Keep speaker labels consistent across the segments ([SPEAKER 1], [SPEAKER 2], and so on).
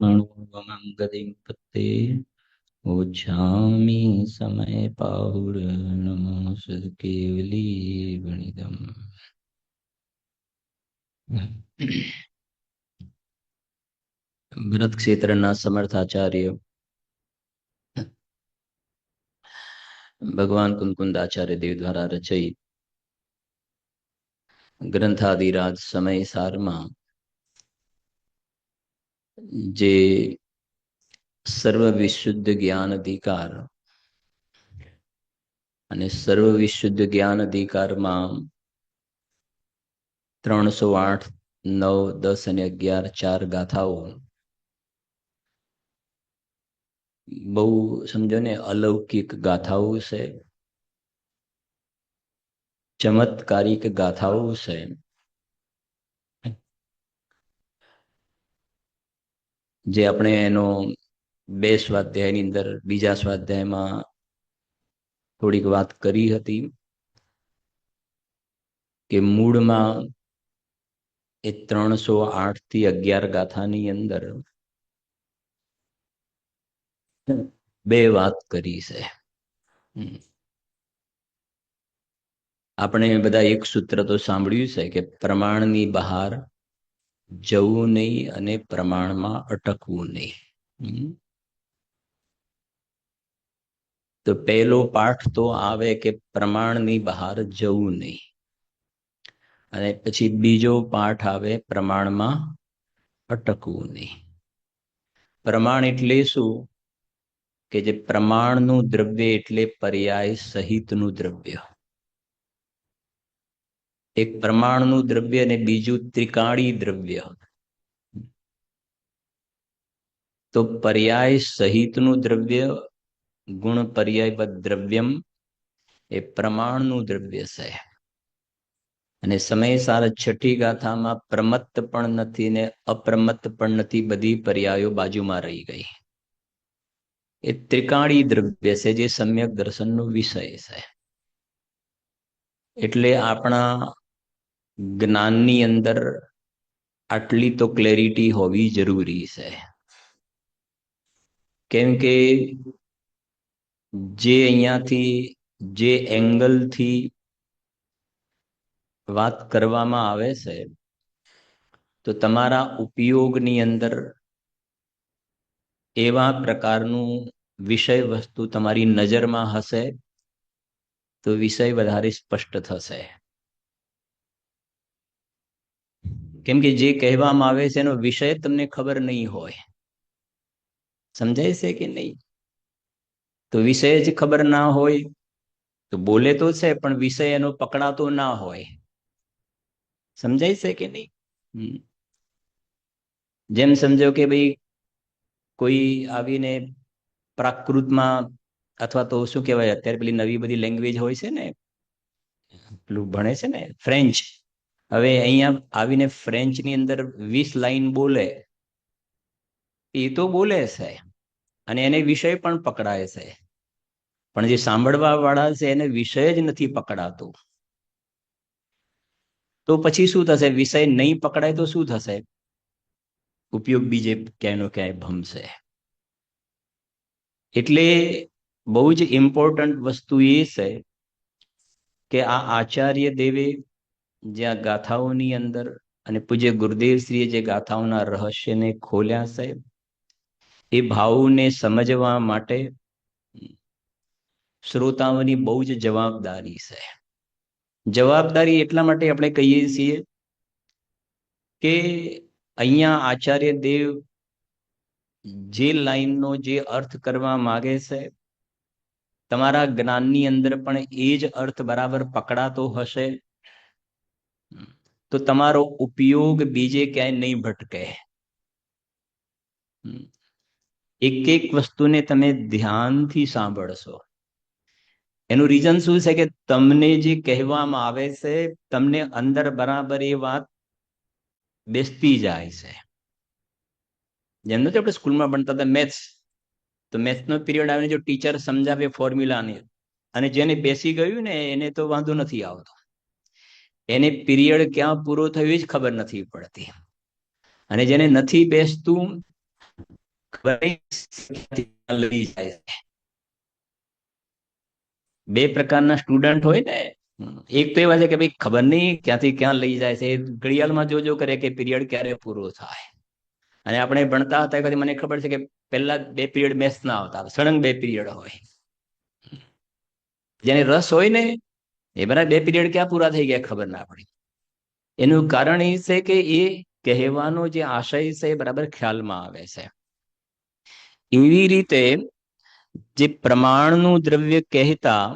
[SPEAKER 1] મણોમંગલિં પતે ઓછામી સમય પાહુર નમો કેવલી વણિદમ. ભરત ક્ષેત્રના સમર્થાચાર્ય ભગવાન કુંકુંદ આચાર્ય દેવ દ્વારા રચિત ગ્રંથાદિરાજ સમય સારમાં જે સર્વ વિશુદ્ધ જ્ઞાન અધિકાર અને સર્વ વિશુદ્ધ જ્ઞાન અધિકારમાં 308, 9, 10 અને 11 4 ગાથાઓ બહુ સમજો ને અલૌકિક ગાથાઓ છે, ચમત્કારિક ગાથાઓ છે. જે આપણે એનો 2 સ્વાધ્યાયની અંદર બીજા સ્વાધ્યાયમાં થોડીક વાત કરી હતી કે મૂળમાં એ 308 થી 11 ગાથાની અંદર 2 વાત કરી છે. આપણે બધા એક સૂત્ર તો સાંભળ્યું છે કે પ્રમાણની બહાર જવું નહીં અને પ્રમાણમાં અટકવું નહીં. તો પહેલો પાઠ તો આવે કે પ્રમાણની બહાર જવું નહીં, અને પછી બીજો પાઠ આવે પ્રમાણમાં અટકવું નહીં. પ્રમાણ એટલે શું? કે જે પ્રમાણનું દ્રવ્ય એટલે પર્યાય સહિતનું દ્રવ્ય. એક પ્રમાણનું દ્રવ્ય અને બીજું ત્રિકાળી દ્રવ્ય. તો પર્યાય સહિતનું દ્રવ્ય ગુણ પર્યાયવદ દ્રવ્યમ એ પ્રમાણનું દ્રવ્ય છે. અને સમય સાર છઠ્ઠી ગાથામાં પ્રમત્ત પણ નથી ને અપ્રમત્ત પણ નથી, બધી પર્યાયો બાજુમાં રહી ગઈ. એ ત્રિકાળી દ્રવ્ય છે જે સમ્યક દર્શનનો વિષય છે. એટલે આપણા જ્ઞાનની અંદર આટલી તો ક્લેરિટી હોવી જરૂરી છે. કેમ કે જે અહીંયાથી જે એંગલથી વાત કરવામાં આવે છે, તો તમારા ઉપયોગની અંદર એવા પ્રકારનું વિષય વસ્તુ તમારી નજરમાં હશે તો વિષય વધારે સ્પષ્ટ થશે. કેમ કે જે કહેવામાં આવે છે એનો વિષય તમને ખબર નહીં હોય. સમજાય છે કે નહીં? તો વિષય જ ખબર ના હોય તો બોલે તો છે પણ વિષય એનો પકડાતો ના હોય. સમજાય છે કે નહીં? જેમ સમજો કે ભાઈ કોઈ આવીને પ્રાકૃતમાં અથવા તો શું કહેવાય અત્યારે પેલી નવી બધી લેંગ્વેજ હોય છે ને, પેલું ભણે છે ને ફ્રેન્ચ. હવે અહીંયા આવીને ફ્રેન્ચની અંદર 20 લાઈન બોલે, એ તો બોલે છે અને એને વિષય પણ પકડાય છે, પણ જે સાંભળવા વાળા છે એને વિષય જ નથી પકડાતો. તો પછી શું થશે? વિષય નહીં પકડાય તો શું થશે? ઉપયોગ બીજે ક્યાંયનો ક્યાંય ભમશે. એટલે બહુ જ ઇમ્પોર્ટન્ટ વસ્તુ એ છે કે આ આચાર્ય દેવે જ્યાં ગાથાઓની અંદર અને પૂજ્ય ગુરુદેવ શ્રીએ જે ગાથાઓના રહસ્યને ખોલ્યા છે, એ ભાવોને સમજવા માટે શ્રોતાઓની બહુ જ જવાબદારી છે. જવાબદારી એટલા માટે આપણે કહીએ છીએ કે અહીંયા આચાર્ય દેવ જે લાઈનનો જે અર્થ કરવા માંગે છે, તમારા જ્ઞાનની અંદર પણ એ જ અર્થ બરાબર પકડાતો હશે તો તમારો ઉપયોગ બીજે ક્યાંય નહીં ભટકે. એક એક વસ્તુને તમે ધ્યાનથી સાંભળશો. એનું રીઝન શું છે કે તમને જે કહેવામાં આવે છે તમને અંદર બરાબર એ વાત બેસતી જાય છે. જેમ નથી આપણે સ્કૂલમાં ભણતા હતા મેથ્સ, તો મેથ્સનો પીરિયડ આવે જો ટીચર સમજાવે ફોર્મ્યુલાને, અને જેને બેસી ગયું ને એને તો વાંધો નથી આવતો. એને પીરિયડ ક્યાં પૂરો થયો જ ખબર નથી પડતી. અને જેને નથી બેસતું લઈ જાય. બે પ્રકારના સ્ટુડન્ટ હોય ને, એક તો એવા છે કે ભાઈ ખબર નહીં ક્યાંથી ક્યાં લઈ જાય છે, ઘડિયાળમાં જો કરે કે પીરિયડ ક્યારે પૂરો થાય. અને આપણે ભણતા હતા કદી મને ખબર છે કે પહેલા 2 પીરિયડ મેથ્સ ના આવતા, સળંગ 2 પીરિયડ હોય. જેને રસ હોય ને એ બધા 2 પીરિયડ ક્યાં પૂરા થઈ ગયા ખબર ના પડી. એનું કારણ એ છે કે એ કહેવાનો જે આશય છે એ બરાબર ખ્યાલમાં આવે છે. એવી રીતે જે પ્રમાણનું દ્રવ્ય કહેતા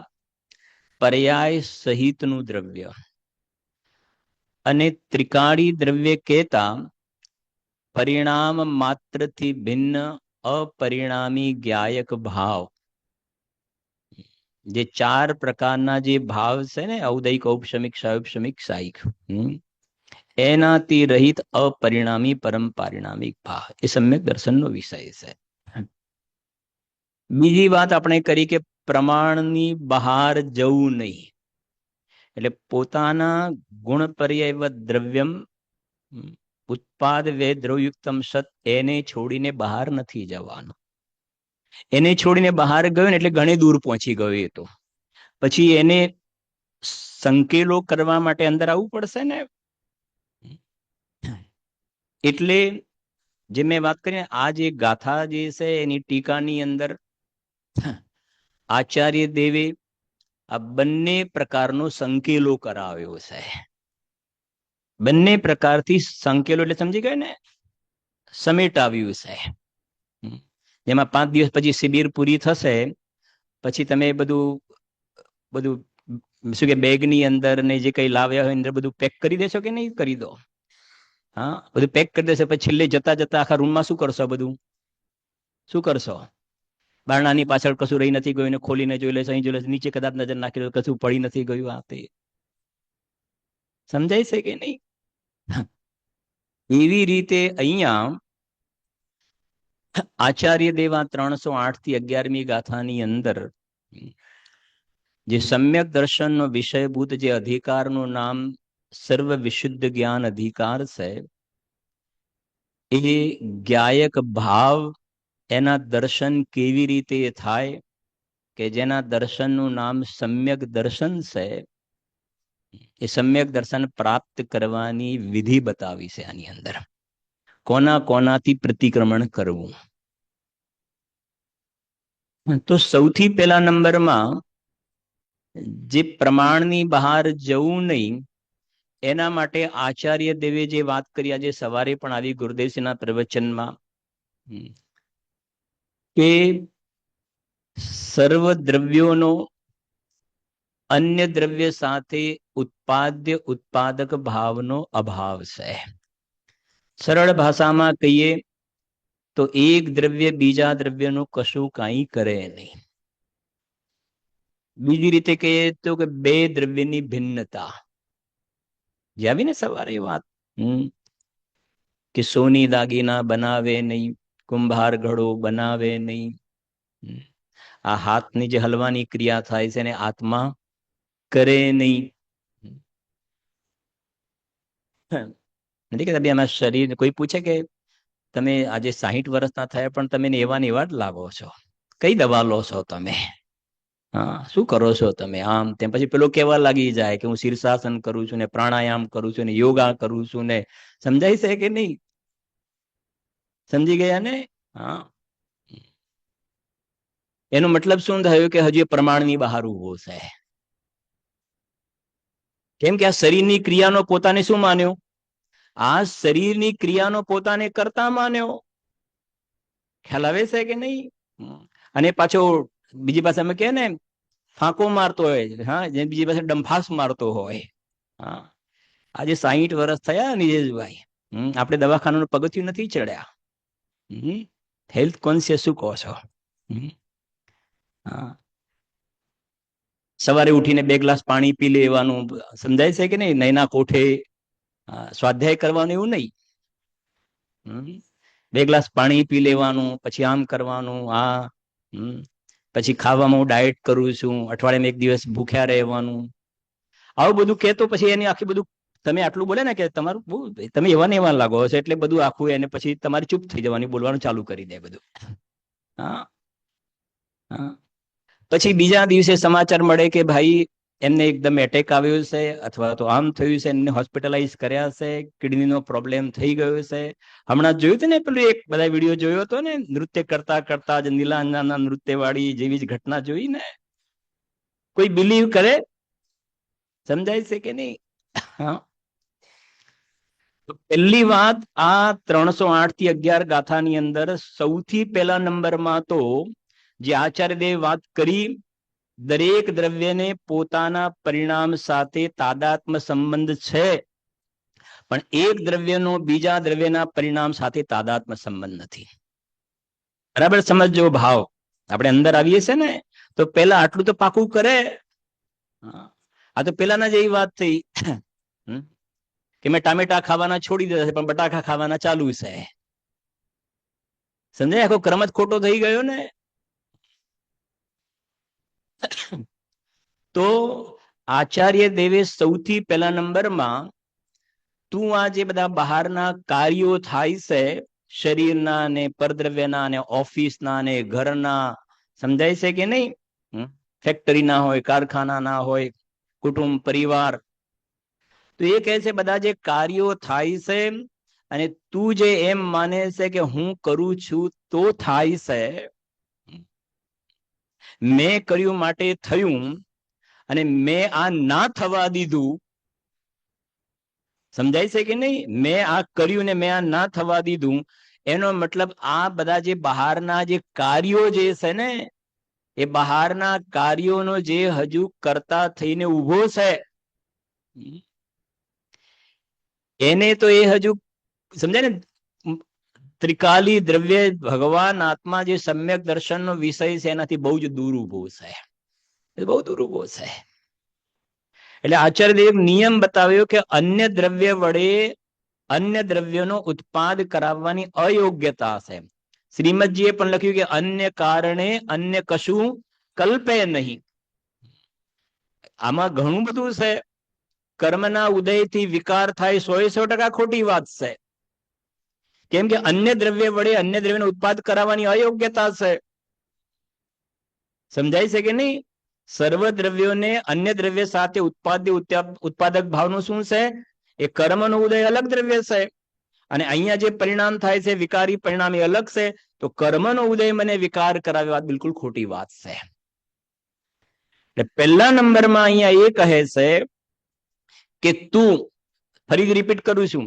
[SPEAKER 1] પર્યાય સહિતનું દ્રવ્ય અને ત્રિકાળી દ્રવ્ય કહેતા પરિણામ માત્રથી ભિન્ન અપરિણામી જ્ઞાયક ભાવ, જે 4 પ્રકારના જે ભાવ છે ને, ઔદયિક, ઔપશમિક, સાયુપશમિક, સાયિક, એનાથી રહિત અપરિણામી પરમ પારિણામિક ભાવ એ સમ્યક દર્શનનો વિષય છે. બીજી વાત આપણે કરી કે પ્રમાણની બહાર જવું નહીં, એટલે પોતાના ગુણ પર્યાય દ્રવ્યમ ઉત્પાદ વે દ્રવયુક્તમ સત એને છોડીને બહાર નથી જવાનું. એને છોડીને બહાર ગયો ને એટલે ઘણી દૂર પહોંચી ગયો. એ તો પછી એને સંકેલો કરવા માટે અંદર આવવું પડશે ને. એટલે જે મેં વાત કરી, આ જે ગાથા જે છે એની ટીકાની અંદર આચાર્ય દેવે આ બંને પ્રકારનો સંકેલો કરાવ્યો છે. બંને પ્રકારથી સંકેલો એટલે સમજી ગયો ને, સમેટાવ્યું છે. જેમાં 5 દિવસ પછી શિબિર પૂરી થશે પછી તમે બધું શું કે બેગની અંદર ને જે કઈ લાવ્યા હોય અંદર બધું પેક કરી દેશો કે નહીં કરી દો? હા, બધું પેક કરી દેશે. પછી છેલ્લે જતા જતા આખા રૂમમાં શું કરશો? બધું શું કરશો? બારણાની પાછળ કશું રહી નથી ગયું, ખોલીને જોઈ લેશો, અહીં જોઈ લેશો, નીચે કદાચ નજર નાખી લો, કશું પડી નથી ગયું. આ તે સમજાય છે કે નહીં? એવી રીતે અહીંયા આચાર્ય દેવા 308 થી 11મી ગાથાની અંદર જે સમ્યક દર્શનનો વિષયભૂત જે અધિકારનું નામ સર્વ વિશુદ્ધ જ્ઞાન અધિકાર છે, એ જ્ઞાયક ભાવ એના દર્શન કેવી રીતે થાય કે જેના દર્શનનું નામ સમ્યક દર્શન છે. એ સમ્યક દર્શન પ્રાપ્ત કરવાની વિધિ બતાવી છે આની અંદર. કોના કોનાથી પ્રતિક્રમણ કરવું? તો સૌથી પહેલા નંબરમાં જે પ્રમાણની બહાર જવું નહીં એના માટે આચાર્ય દેવે જે વાત કરી, આજે સવારે પણ આવી ગુરુદેવસિંહના પ્રવચનમાં, કે સર્વ દ્રવ્યોનો અન્ય દ્રવ્ય સાથે ઉત્પાદ્ય ઉત્પાદક ભાવનો અભાવ છે. સરળ ભાષામાં કહીએ તો એક દ્રવ્ય બીજા દ્રવ્યનું કશું કાંઈ કરે નહીં. બીજી રીતે કહીએ તો કે બે દ્રવ્યની ભિન્નતા. જે આવી ને સવારે વાત, કે સોની દાગીના બનાવે નહીં, કુંભાર ઘડો બનાવે નહીં. આ હાથની જે હલવાની ક્રિયા થાય છે એને આત્મા કરે નહીં. નથી કે આમાં શરીર, કોઈ પૂછે કે તમે આજે 60 વર્ષના થયા પણ તમે એવા ને એવા જ લાગો છો, કઈ દવા લો છો તમે? હા, શું કરો છો તમે? આમ તેમ. પછી પેલો કેવા લાગી જાય કે હું શીર્ષાસન કરું છું ને પ્રાણાયામ કરું છું ને યોગા કરું છું ને. સમજાય છે કે નહીં? સમજી ગયા ને? હા. એનો મતલબ શું થયું કે હજી પ્રમાણની બહાર ઉભો છે. કેમ કે આ શરીરની ક્રિયાનો પોતાને શું માન્યો? આ શરીરની ક્રિયાનો પોતાને કરતા માન્યો. ખ્યાલ આવે છે કે નહીં? અને પાછો બીજી પાસે અમે કહે ને ફાંકો મારતો હોય, હા, જે બીજી પાસે ડંફાસ મારતો હોય. હા, આજે 60 વર્ષ થયા નિજેશભાઈ, આપણે દવાખાનાનું પગથિયું નથી ચડ્યા. હેલ્થ કોન્શિયસ શું કહો છો? હા, સવારે ઉઠીને 2 ગ્લાસ પાણી પી લેવાનું. સમજાય છે કે નહીં? નૈના કોઠે સ્વાધ્યાય કરવાનું એવું નહીં. 2 ગ્લાસ પાણી પી લેવાનું, પછી આમ કરવાનું. આ પછી ખાવામાં હું ડાયટ કરું છું, અઠવાડિયામાં 1 દિવસ ભૂખ્યા રહેવાનું. આવું બધું કહેતો પછી એની આખી બધું તમે આટલું બોલે ને કે તમારું બહુ તમે એવા ને એવા લાગો છો એટલે બધું આખું એને પછી તમારે ચૂપ થઈ જવાની, બોલવાનું ચાલુ કરી દે બધું. હા હા. પછી બીજા દિવસે સમાચાર મળે કે ભાઈ એમને એકદમ એટેક આવ્યો છે અથવા તો આમ થયું છે, એમને હોસ્પિટલાઇઝ કર્યા છે, કિડનીનો પ્રોબ્લેમ થઈ ગયો છે. હમણાં જોયું હતું ને પેલું એક બધા વિડીયો જોયો હતો ને, નૃત્ય કરતા કરતા જ નીલાંજાના નૃત્ય વાળી જેવી જ ઘટના જોઈ ને. કોઈ બિલીવ કરે? સમજાય છે કે નહીં? હા. પહેલી વાત, આ 308 થી 11 ગાથાની અંદર સૌથી પહેલા નંબરમાં તો જે આચાર્યદેવ વાત કરી, દરેક દ્રવ્યને પોતાના પરિણામ સાથે તાદાત્મ્ય સંબંધ છે, પણ એક દ્રવ્યનો બીજા દ્રવ્યના પરિણામ સાથે તાદાત્મ્ય સંબંધ નથી. બરાબર સમજો ભાવ. આપણે અંદર આવીએ છીએ ને તો પેલા આટલું તો પાકું કરે. આ તો પેલાના જેવી વાત થઈ કે મેં ટામેટા ખાવાના છોડી દીધા છે પણ બટાકા ખાવાના ચાલુ છે. સમજાય? આખો ક્રમ જ ખોટો થઈ ગયો ને. તો આચાર્ય દેવે સૌથી પહેલા નંબરમાં તું આ જે બધા બહારના કાર્યો થાય છે, શરીરના ને પરદ્રવ્યના ને ઓફિસના ને ઘરના, સમજાય છે કે નહીં? ફેક્ટરી ના હોય, કારખાના ના હોય, કુટુંબ પરિવાર, તો એ કહે છે બધા જે કાર્યો થાય છે અને તું જે એમ માને છે કે હું કરું છું તો થાય છે, મેં કર્યું માટે થયું અને મેં આ ના થવા દીધું, સમજાય છે કે નહીં? મેં આ કર્યું ને મેં આ ના થવા દીધું, એનો મતલબ આ બધા જે બહારના જે કાર્યો જે છે ને, એ બહારના કાર્યોનો જે હજુ કરતા થઈને ઉભો છે, એને તો એ હજુ સમજાય ને, ત્રિકાલી દ્રવ્ય ભગવાન આત્મા જે સમ્યક દર્શનનો વિષય છે એનાથી બહુ જ દૂર ઉભો છે, બહુ દૂર ઉભો છે. એટલે આચાર્યદેવ નિયમ બતાવ્યો કે અન્ય દ્રવ્ય વડે અન્ય દ્રવ્યનો ઉત્પાદ કરાવવાની અયોગ્યતા છે. શ્રીમદજીએ પણ લખ્યું કે અન્ય કારણે અન્ય કશું કલ્પે નહીં. આમાં ઘણું બધું છે. કર્મના ઉદયથી વિકાર થાય 100% ખોટી વાત છે. કેમ કે અન્ય દ્રવ્ય વડે અન્ય દ્રવ્યનો ઉત્પાદ કરાવવાની અયોગ્યતા છે. સમજાય છે કે નહીં? સર્વ દ્રવ્યોને અન્ય દ્રવ્ય સાથે ઉત્પાદક ભાવનું શું છે? એ કર્મનો ઉદય અલગ દ્રવ્ય છે અને અહીંયા જે પરિણામ થાય છે વિકારી પરિણામ એ અલગ છે. તો કર્મનો ઉદય મને વિકાર કરાવે, વાત બિલકુલ ખોટી વાત છે. એટલે પહેલા નંબરમાં અહીંયા એ કહે છે કે તું, ફરીથી રિપીટ કરું છું,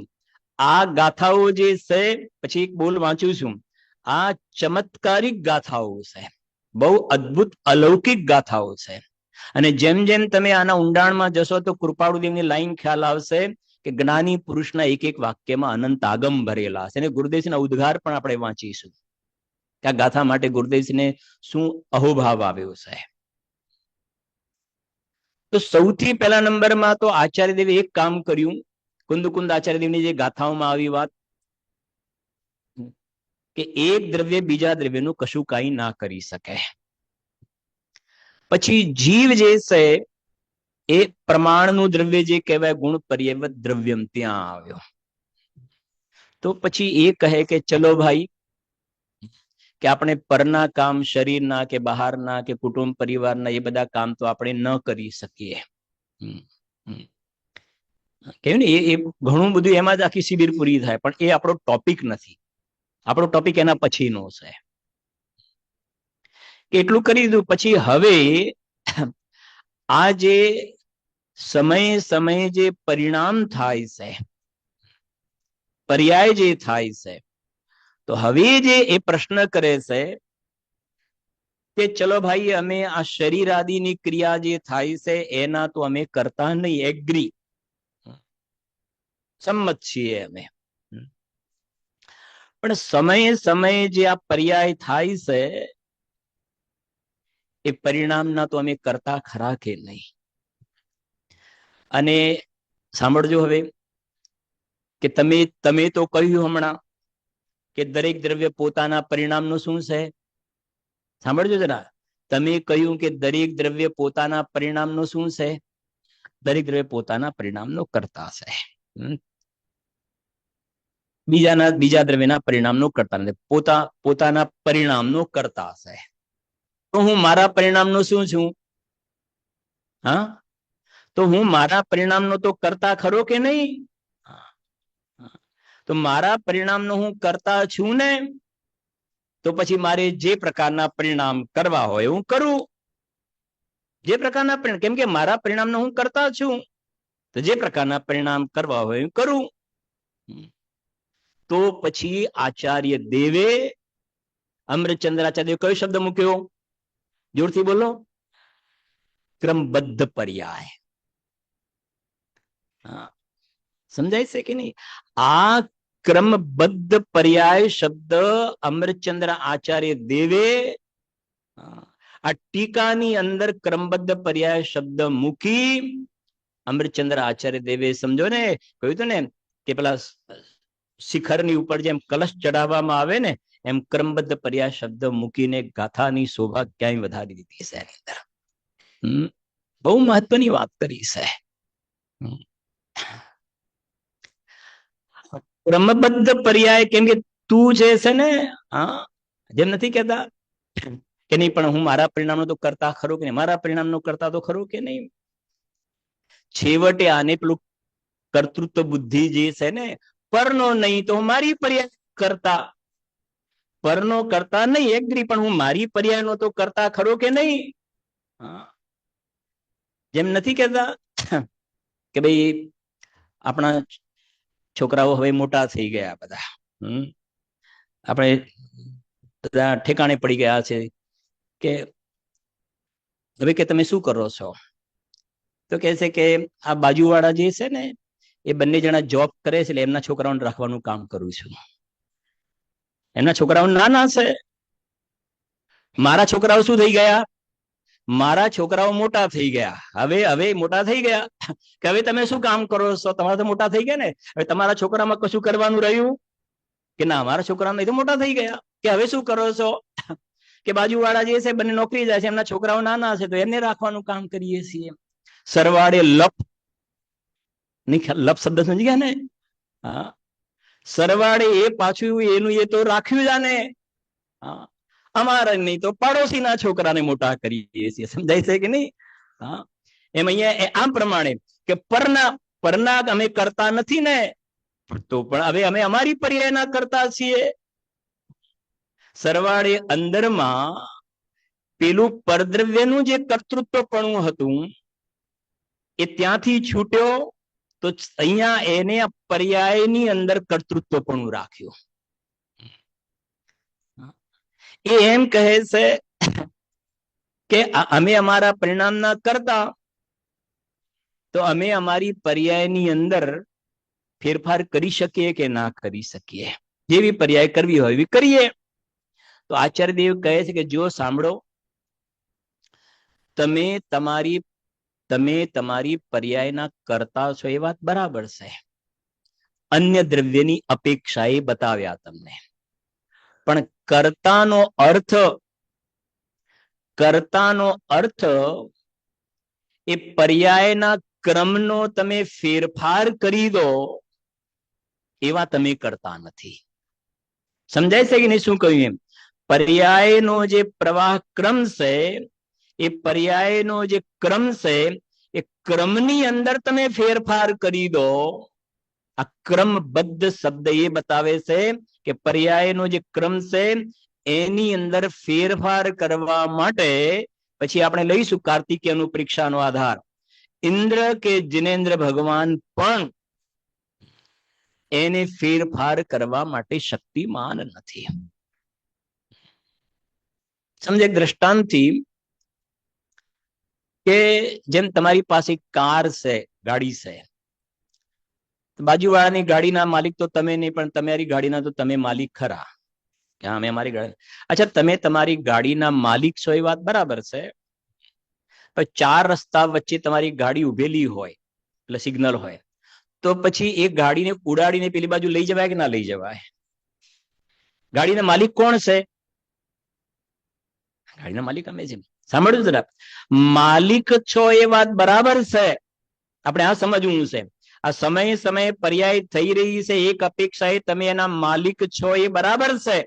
[SPEAKER 1] આ ગાથાઓ જે છે, પછી એક બોલ વાંચું છું, આ ચમત્કારિક ગાથાઓ છે, બહુ અદ્ભુત અલૌકિક ગાથાઓ છે. અને જેમ જેમ તમે આના ઊંડાણમાં જશો તો કૃપાળુદેવની લાઈન ખ્યાલ આવશે કે જ્ઞાની પુરુષના એક એક વાક્યમાં અનંત આગમ ભરેલા છે. અને ગુરુદેવના ઉદ્ગાર પણ આપણે વાંચીશું કે આ ગાથા માટે ગુરુદેવને શું અહોભાવ આવ્યો છે. તો સૌથી પહેલા નંબરમાં તો આચાર્યદેવે એક કામ કર્યું, કુંદ આચાર્યદેવની જે ગાથાઓમાં આવી વાત કે એક દ્રવ્ય બીજા દ્રવ્યનું કશું કાંઈ ના કરી શકે. પછી જીવ જે છે એ પ્રમાણનું દ્રવ્ય જે કહેવાય ગુણ પર્યવત દ્રવ્યમ ત્યાં આવ્યો. તો પછી એ કહે કે ચલો ભાઈ કે આપણે પરના કામ, શરીરના કે બહારના કે કુટુંબ પરિવારના, એ બધા કામ તો આપણે ન કરી શકીએ. કેવું ને, એ ઘણું બધું એમાં જ આખી શિબિર પૂરી થાય, પણ એ આપણો ટોપિક નથી. આપણો ટોપિક એના પછીનો છે. એટલું કરી દીધું. પછી હવે આ જે સમયે સમયે જે પરિણામ થાય છે, પર્યાય જે થાય છે, તો હવે જે એ પ્રશ્ન કરે છે કે ચલો ભાઈ અમે આ શરીર આદિની ક્રિયા જે થાય છે એના તો અમે કરતા નહીં, એગ્રી, સંમત છીએ અમે, પણ સમયે સમયે જે આ પર્યાય થાય છે એ પરિણામના તો અમે કરતા ખરા કે નહીં. અને સાંભળજો હવે કે તમે તો કહ્યું હમણાં કે દરેક દ્રવ્ય પોતાના પરિણામનું શું છે? સાંભળજો જરા. તમે કહ્યું કે દરેક દ્રવ્ય પોતાના પરિણામનું શું છે? દરેક દ્રવ્ય પોતાના પરિણામનો કરતા છે. બીજા દ્રવ્યના પરિણામનો કરતા નથી. પોતાના પરિણામનો કરતા છે. તો હું મારા પરિણામનો શું છું? હા, તો હું મારા પરિણામનો તો કરતા ખરો કે નહીં? તો મારા પરિણામનો હું કરતા છું ને, તો પછી મારે જે પ્રકારના પરિણામ કરવા હોય હું કરું. જે પ્રકારના પરિણામ, કેમ કે મારા પરિણામનો હું કરતા છું, તો જે પ્રકારના પરિણામ કરવા હોય હું કરું. તો પછી આચાર્ય દેવે, અમૃતચંદ્ર આચાર્ય દેવે કયો શબ્દ મૂક્યો? જોરથી બોલો. ક્રમબદ્ધ પર્યાય. સમજાય છે કે નહીં? આ ક્રમબદ્ધ પર્યાય શબ્દ અમૃતચંદ્ર આચાર્ય દેવે આ ટીકાની અંદર ક્રમબદ્ધ પર્યાય શબ્દ મૂકી અમૃતચંદ્ર આચાર્ય દેવે સમજો ને, કહ્યું હતું ને કે પેલા શિખરની ઉપર જેમ કલશ ચડાવવામાં આવે ને, એમ ક્રમબદ્ધ પર્યાય શબ્દ મૂકીને ગાથાની શોભા ક્યાંય વધારી દીધી છે એની અંદર. બહુ મહત્વની વાત કરી છે. ક્રમબદ્ધ પર્યાય, કેમ કે તું જે છે ને, જેમ નથી કહેતા કે નહીં પણ હું મારા પરિણામનો તો કરતા ખરો કે નહીં, મારા પરિણામનો કરતા તો ખરો કે નહીં. છેવટે આને પેલું કર્તૃત્વ બુદ્ધિ જે છે ને, પરનો નહીં તો મારી પર્યાય કરતા, પરનો કરતા નહીં એગ્રી, પણ હું મારી પર્યાયનો તો કરતા ખરો કે નહીં. જેમ નથી કહેતા કે ભાઈ આપણા છોકરાઓ હવે મોટા થઈ ગયા બધા, આપણે બધા ઠેકાણે પડી ગયા છે કે હવે કે તમે શું કરો છો? તો કહે છે કે આ બાજુવાળા જે છે ને એ બંને જણા જોબ કરે છે, એટલે એમના છોકરાઓને રાખવાનું કામ કરું છું. એમના છોકરાઓ નાના છે, મારા છોકરાઓ શું થઈ ગયા? મારા છોકરાઓ મોટા થઈ ગયા. હવે મોટા થઈ ગયા કે હવે તમે શું કામ કરો છો? તમારા તો મોટા થઈ ગયા ને, હવે તમારા છોકરામાં કશું કરવાનું રહ્યું કે ના? મારા છોકરા નહીં તો મોટા થઈ ગયા, કે હવે શું કરો છો? કે બાજુવાળા જે છે બંને નોકરી જાય છે, એમના છોકરાઓ નાના છે, તો એમને રાખવાનું કામ કરીએ છીએ. સરવાળે લપ નહીં, લપ શબ્દ સમજી ગયા ને? હા, સરવાળે એ પાછું એનું એ તો રાખ્યું જાને. હા, અમારા નહીં તો પાડોશીના છોકરાને મોટા કરીએ છીએ. સમજાય છે કે નહીં? હા, એમ અહીંયા આમ પ્રમાણે કે પરના અમે કરતા નથી ને, તો પણ હવે અમે અમારી પર્યાયના કરતા છીએ. સરવાળે અંદરમાં પેલું પરદ્રવ્યનું જે કર્તૃત્વપણું હતું એ ત્યાંથી છૂટ્યો, તો અહીંયા એને પર્યાયની અંદર કર્તૃત્વપણું રાખ્યું. એ એમ કહે છે કે અમે અમારા પરિણામના કરતા, તો અમે અમારી પર્યાયની અંદર ફેરફાર કરી શકીએ કે ના કરી શકીએ? જેવી પર્યાય કરવી હોય એવી કરીએ. તો આચાર્ય દેવ કહે છે કે જો સાંભળો, તમે તમારી પર્યાયના કરતા છો એ વાત બરાબર છે, અન્ય દ્રવ્યની અપેક્ષાએ બતાવ્યા તમને, પણ કર્તાનો અર્થ એ પર્યાયના ક્રમનો તમે ફેરફાર કરી દો એવા તમે કરતા નથી. સમજાય છે કે નહીં શું કહ્યું? એમ પર્યાયનો જે પ્રવાહ ક્રમ છે, એ પર્યાયનો જે ક્રમ છે એ ક્રમની અંદર તમે ફેરફાર કરી દો. આ ક્રમબદ્ધ શબ્દ એ બતાવે છે કે પર્યાયનો જે ક્રમ છે એની અંદર ફેરફાર કરવા માટે પછી આપણે લઈશું કાર્તિકેયનું પરીક્ષાનો આધાર. ઇન્દ્ર કે જિનેન્દ્ર ભગવાન પણ એને ફેરફાર કરવા માટે શક્તિમાન નથી. સમજે દ્રષ્ટાંતથી કે જેમ તમારી પાસે કાર છે, ગાડી છે, બાજુવાળાની ગાડીના માલિક તો તમે નહીં, પણ તમારી ગાડીના તો તમે માલિક ખરા. અમે અમારી ગાડી, અચ્છા તમે તમારી ગાડીના માલિક છો એ વાત બરાબર છે, પણ 4 રસ્તા વચ્ચે તમારી ગાડી ઉભેલી હોય એટલે સિગ્નલ હોય, તો પછી એ ગાડીને ઉડાડીને પેલી બાજુ લઈ જવાય કે ના લઈ જવાય? ગાડીના માલિક કોણ છે? ગાડીના માલિક અમે છે. સાંભળ્યું જરા, માલિક છો એ વાત બરાબર છે, આપણે આ સમજવું છે. આ સમયે સમયે પર્યાય થઈ રહી છે, એક અપેક્ષાએ તમે એના માલિક છો એ બરાબર છે,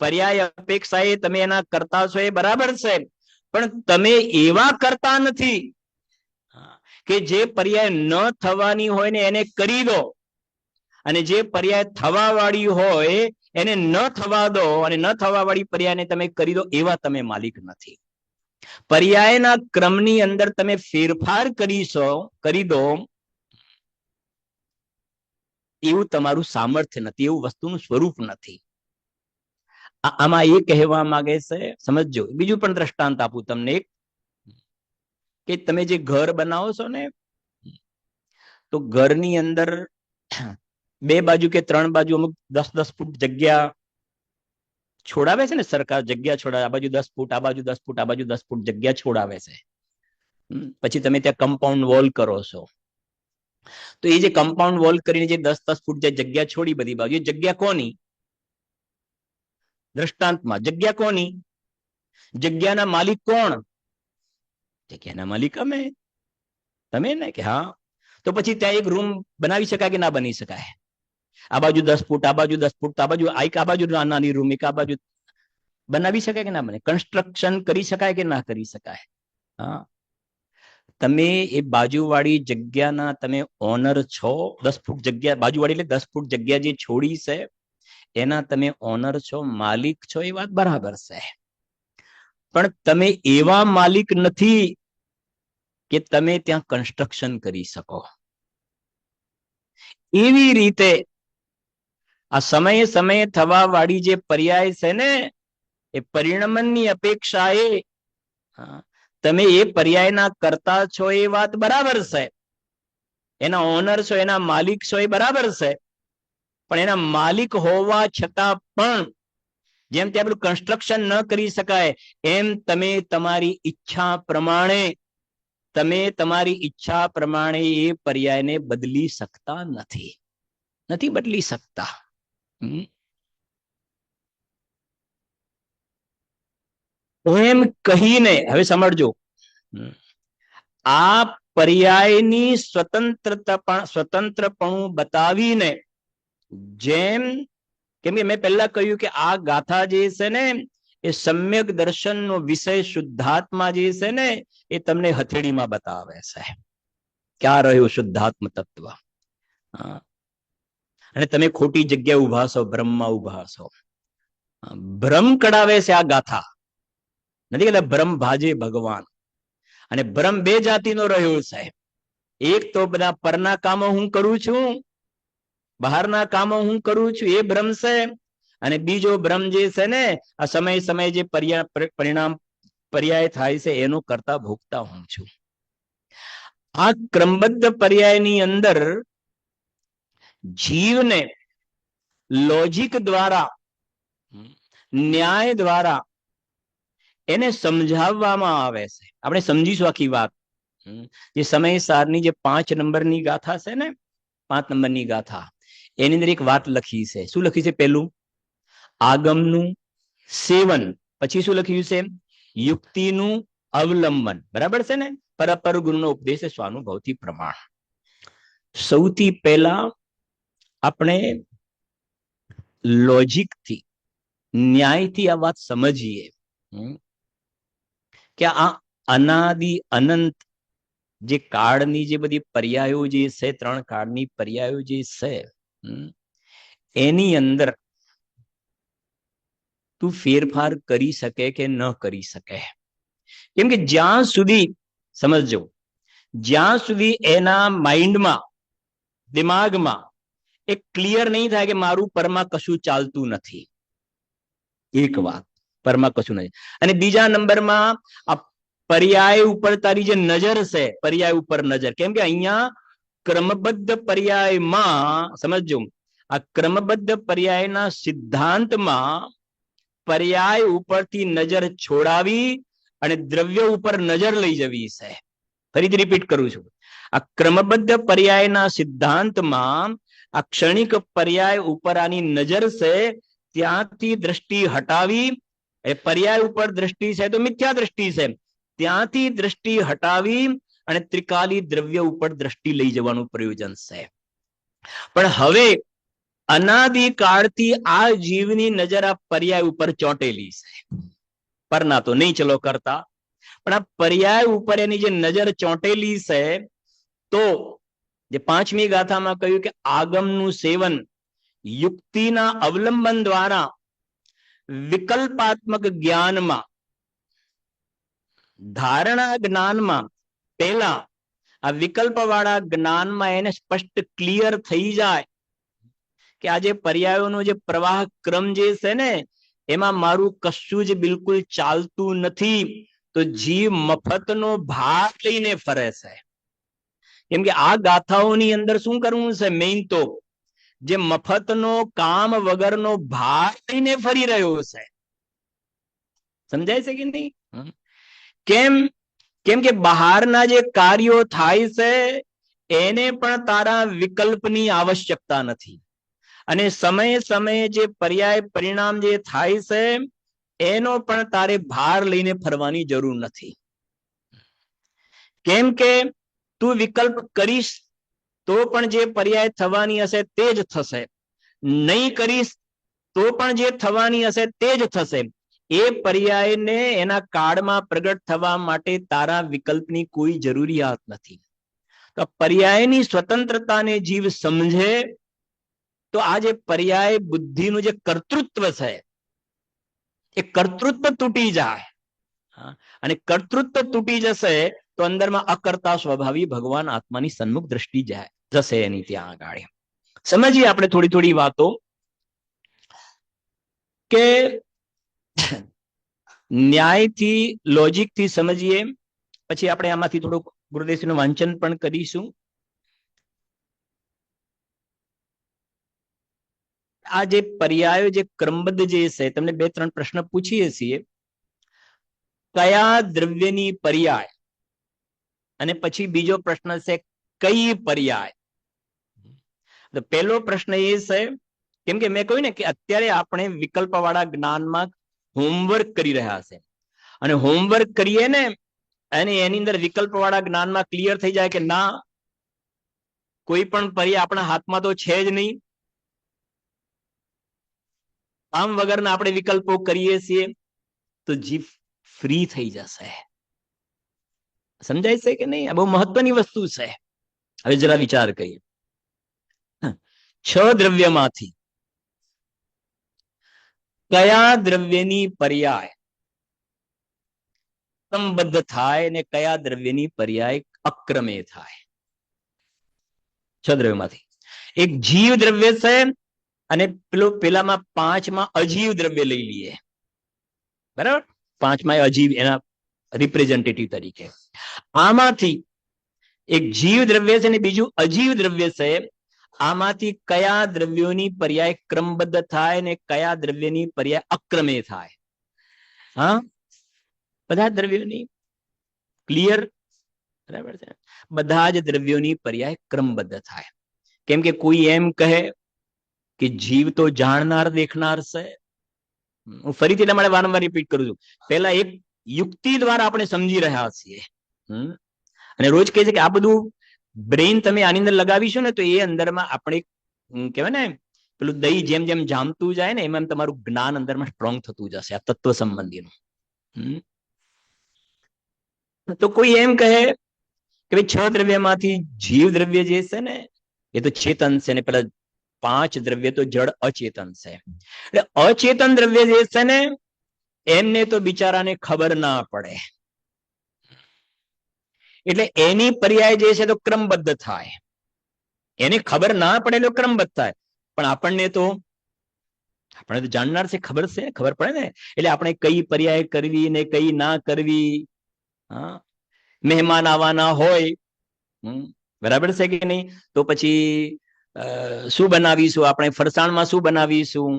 [SPEAKER 1] પર્યાય અપેક્ષાએ તમે એના કરતા છો એ બરાબર છે, પણ તમે એવા કરતા નથી કે જે પર્યાય ન થવાની હોય ને એને કરી દો, અને જે પર્યાય થવા વાળી હોય એને ન થવા દો, અને ન થવા વાળી પર્યાયને તમે કરી દો, એવા તમે માલિક નથી. પર્યાયના ક્રમની અંદર તમે ફેરફાર કરી દો એવું તમારું સામર્થ્ય નથી, એવું વસ્તુનું સ્વરૂપ નથી. આમાં એ કહેવા માંગે છે, સમજજો. બીજું પણ દ્રષ્ટાંત આપું તમને એક, કે તમે જે ઘર બનાવો છો ને, તો ઘરની અંદર 2 બાજુ કે 3 બાજુ અમુક 10-10 ફૂટ જગ્યા છોડાવે છે ને સરકાર, જગ્યા છોડાવે, આ બાજુ 10 ફૂટ, આ બાજુ 10 ફૂટ, આ બાજુ 10 ફૂટ જગ્યા છોડાવે છે. પછી તમે ત્યાં કમ્પાઉન્ડ વોલ કરો છો, તો એ જે કમ્પાઉન્ડ વોલ કરીને જે 10-10 ફૂટ જે જગ્યા છોડી બધી બાજુ, એ જગ્યા કોની? દ્રષ્ટાંતમાં જગ્યા કોની? જગ્યાના માલિક કોણ? જગ્યાના માલિક અમે, તમે ને કે હા. તો પછી ત્યાં એક રૂમ બનાવી શકાય કે ના બની શકાય? આ બાજુ 10 ફૂટ, આ બાજુ 10 ફૂટ, આ બાજુ નાની રૂમ, એક આ બાજુ બનાવી શકાય કે ના બને? કન્સ્ટ્રક્શન કરી શકાય કે ના કરી શકાય? હા, તમે એ બાજુવાળી જગ્યાના તમે ઓનર છો. 10 ફૂટ જગ્યા બાજુવાળી એટલે 10 ફૂટ જગ્યા જે છોડી છે એના તમે ઓનર છો, માલિક છો, એ વાત બરાબર છે. પણ તમે એવા માલિક નથી કે તમે ત્યાં કન્સ્ટ્રક્શન કરી શકો. એવી રીતે આ સમયે સમયે થવા વાળી જે પર્યાય છે ને, એ પરિણમનની અપેક્ષાએ તમે એ પર્યાયના કરતા છો એ વાત બરાબર છે, એના ઓનર છો, એના માલિક છો એ બરાબર છે. પણ એના માલિક હોવા છતાં પણ જેમ ત્યાં પેલું કન્સ્ટ્રક્શન ન કરી શકાય, એમ તમે તમારી ઈચ્છા પ્રમાણે એ પર્યાયને બદલી શકતા નથી બદલી શકતા. એમ કહીને હવે સમજજો, આ પર્યાયની સ્વતંત્રપણું બતાવીને, જેમ કેમ કે મેં પહેલા કહ્યું કે આ ગાથા જે છે ને એ સમ્યક દર્શનનો વિષય શુદ્ધાત્મા જે છે ને એ તમને હથેળીમાં બતાવે છે. ક્યાં રહ્યું શુદ્ધાત્મ તત્વ? અને તમે ખોટી જગ્યાએ ઉભા છો, બ્રહ્મમાં ઉભા છો. ભ્રમ કઢાવે છે આ ગાથા. નથી કહેતા ભ્રમ ભાજે ભગવાન. અને ભ્રમ 2 જાતિનો રહ્યો છે. એક તો બધા પરના કામો હું કરું છું, બહારના કામો હું કરું છું, એ ભ્રમ છે. અને બીજો ભ્રમ જે છે ને, આ સમય જે પર્યાય થાય છે એનો કરતા ભોગતા હું છું. આ ક્રમબદ્ધ પર્યાયની અંદર જીવને લોજિક દ્વારા, ન્યાય દ્વારા એને સમજાવવામાં આવે છે. આપણે સમજીશું આખી વાત. જે સમય સારની જે 5 નંબરની ગાથા છે ને, 5 નંબરની ગાથા, એની અંદર એક વાત લખી છે. શું લખી છે? પેલું આગમનું સેવન, પછી શું લખ્યું છે? યુક્તિનું અવલંબન. બરાબર છે ને? પરપર ગુરુનો ઉપદેશ સ્વાનુભવથી પ્રમાણ. સૌથી પહેલા આપણે લોજિકથી, ન્યાયથી આ વાત સમજીએ કે આ અનાદિ અનંત જે કાળની જે બધી પર્યાયો જે છે, 3 કાળની પર્યાયો જે છે, એની અંદર તું ફેરફાર કરી શકે કે ન કરી શકે. કેમ કે જ્યાં સુધી, સમજજો, જ્યાં સુધી એના માઇન્ડમાં, દિમાગમાં એક ક્લિયર નહીં થાય કે મારું પરમાં કશું ચાલતું નથી, એક વાત, પરમાં કશું નથી. અને બીજા નંબરમાં આ પર્યાય ઉપર તારી જે નજર છે, પર્યાય ઉપર નજર, કેમ કે અહીંયા ક્રમબદ્ધ પર્યાયમાં, સમજજો, આ ક્રમબદ્ધ પર્યાયના સિદ્ધાંતમાં પર્યાય ઉપરથી નજર છોડાવી અને દ્રવ્ય ઉપર નજર લઈ જવી છે. ફરીથી રિપીટ કરું છું. આ ક્રમબદ્ધ પર્યાયના સિદ્ધાંતમાં આ ક્ષણિક પર્યાય ઉપર આની નજર છે, ત્યાંથી દ્રષ્ટિ હટાવી, એ પર્યાય ઉપર દ્રષ્ટિ છે તો મિથ્યા દ્રષ્ટિ છે, ત્યાંથી દ્રષ્ટિ હટાવી અને ત્રિકાલી દ્રવ્ય ઉપર દ્રષ્ટિ લઈ જવાનું પ્રયોજન છે. પણ હવે અનાદિકાળથી આ જીવની નજર આ પર્યાય ઉપર ચોંટેલી છે. પરના તો નહીં ચલો કરતા, પણ આ પર્યાય ઉપર એની જે નજર ચોંટેલી છે, તો જે 5મી ગાથામાં કહ્યું કે આગમનું સેવન યુક્તિના અવલંબન દ્વારા વિકલ્પાત્મક જ્ઞાનમાં, ધારણા જ્ઞાનમાં પહેલા આ વિકલ્પ વાળા જ્ઞાનમાં એને સ્પષ્ટ ક્લિયર થઈ જાય કે આ જે પર્યાયોનો જે પ્રવાહ ક્રમ જે છે ને, એમાં મારું કશું જ બિલકુલ ચાલતું નથી. તો જીવ મફતનો ભાર લઈને ફરે છે. કેમ કે આ ગાથાઓની અંદર શું કરવું છે? મેઇન તો જે મફતનો કામ વગરનો ભાર લઈને ફરી રહ્યો છે. સમજાય છે કે નહીં? કેમ કે બહારના જે કાર્યો થાય છે એને પણ તારા વિકલ્પની આવશ્યકતા નથી, અને સમયે સમયે જે પર્યાય પરિણામ જે થાય છે એનો પણ તારે ભાર લઈને ફરવાની જરૂર નથી. કેમ કે તું વિકલ્પ કરીશ તો પણ જે પર્યાય થવાની હશે તે જ થશે, નહીં કરીશ તો પણ જે થવાની હશે તે જ થશે. એ પર્યાયને એના કાળમાં પ્રગટ થવા માટે તારા વિકલ્પની કોઈ જરૂરિયાત નથી. તો પર્યાયની સ્વતંત્રતાને જીવ સમજે તો આ જે પર્યાય બુદ્ધિનું જે કર્તૃત્વ છે એ કર્તૃત્વ તૂટી જાય, અને કર્તૃત્વ તૂટી જશે તો અંદરમાં અકર્તા સ્વભાવી ભગવાન આત્માની સન્મુખ દ્રષ્ટિ જશે એની ત્યાં આગળ. સમજીએ આપણે થોડી થોડી વાતો કે ન્યાયથી લોજિકથી સમજીએ, પછી આપણે આમાંથી થોડુંક ગુરુદેવનું વાંચન પણ કરીશું. આ જે પર્યાયો જે ક્રમબદ્ધ જે છે, તમને 2-3 પ્રશ્ન પૂછીએ છીએ. કયા દ્રવ્યની પર્યાય, અને પછી બીજો પ્રશ્ન છે કઈ પર્યાય. તો પહેલો પ્રશ્ન એ છે, કેમ કે મેં કહ્યું ને કે અત્યારે આપણે વિકલ્પ વાળા જ્ઞાનમાં હોમવર્ક કરી રહ્યા છે, અને હોમવર્ક કરીએ ને અને એની અંદર વિકલ્પ વાળા જ્ઞાનમાં ક્લિયર થઈ જાય કે ના, કોઈ પણ પર્યાય આપણા હાથમાં તો છે જ નહીં, આમ વગરના આપણે વિકલ્પો કરીએ છીએ, તો જીવ ફ્રી થઈ જશે. સમજાય છે કે નહીં? આ બહુ મહત્વની વસ્તુ છે. હવે જરા વિચાર કરીએ. 6 દ્રવ્યમાંથી કયા દ્રવ્યની પર્યાય ક્રમબદ્ધ થાય ને કયા દ્રવ્યની પર્યાય અક્રમે થાય? 6 દ્રવ્યમાંથી એક જીવ દ્રવ્ય છે, અને પેલામાં 5માં અજીવ દ્રવ્ય લઈ લઈએ, બરાબર? 5માં અજીવ એના રિપ્રેઝેન્ટેટિવ તરીકે. આમાંથી એક જીવ દ્રવ્ય છે ને બીજું અજીવ દ્રવ્ય છે. આમાંથી કયા દ્રવ્યોની પર્યાય ક્રમબદ્ધ થાય ને કયા દ્રવ્યની પર્યાય અક્રમે થાય? હા, બધા દ્રવ્યોની ક્લિયર, બરાબર છે? બધા જ દ્રવ્યોની પર્યાય ક્રમબદ્ધ થાય. કેમ કે કોઈ એમ કહે કે જીવ તો જાણનાર દેખનાર છે. હું ફરીથી એટલા માટે વારંવાર રિપીટ કરું છું, પહેલા એક યુક્તિ દ્વારા આપણે સમજી રહ્યા છીએ, અને રોજ કહે છે કે આ બધું બ્રેઇન તમે આની અંદર લગાવીશું ને તો એ અંદરમાં આપણે કહેવાય ને પેલું દહીં જેમ જેમ જામતું જાય ને એમ તમારું જ્ઞાન અંદરમાં સ્ટ્રોંગ થતું જશે આ તત્વ સંબંધીનું. તો કોઈ એમ કહે કે ભાઈ 6 દ્રવ્યમાંથી જીવ દ્રવ્ય જે છે ને એ તો ચેતન છે, ને પેલા 5 દ્રવ્ય તો જડ અચેતન છે. એટલે અચેતન દ્રવ્ય જે છે ને એમને તો બિચારાને ખબર ના પડે, એટલે એની પર્યાય જે છે તો ક્રમબદ્ધ થાય. એને ખબર ના પડે એટલે ક્રમબદ્ધ થાય. પણ આપણે તો જાણનાર છે, ખબર છે, ખબર પડે ને, એટલે આપણે કઈ પર્યાય કરવી ને કઈ ના કરવી. મહેમાન આવવાના હોય, બરાબર છે કે નહીં, તો પછી શું બનાવીશું આપણે, ફરસાણમાં શું બનાવીશું?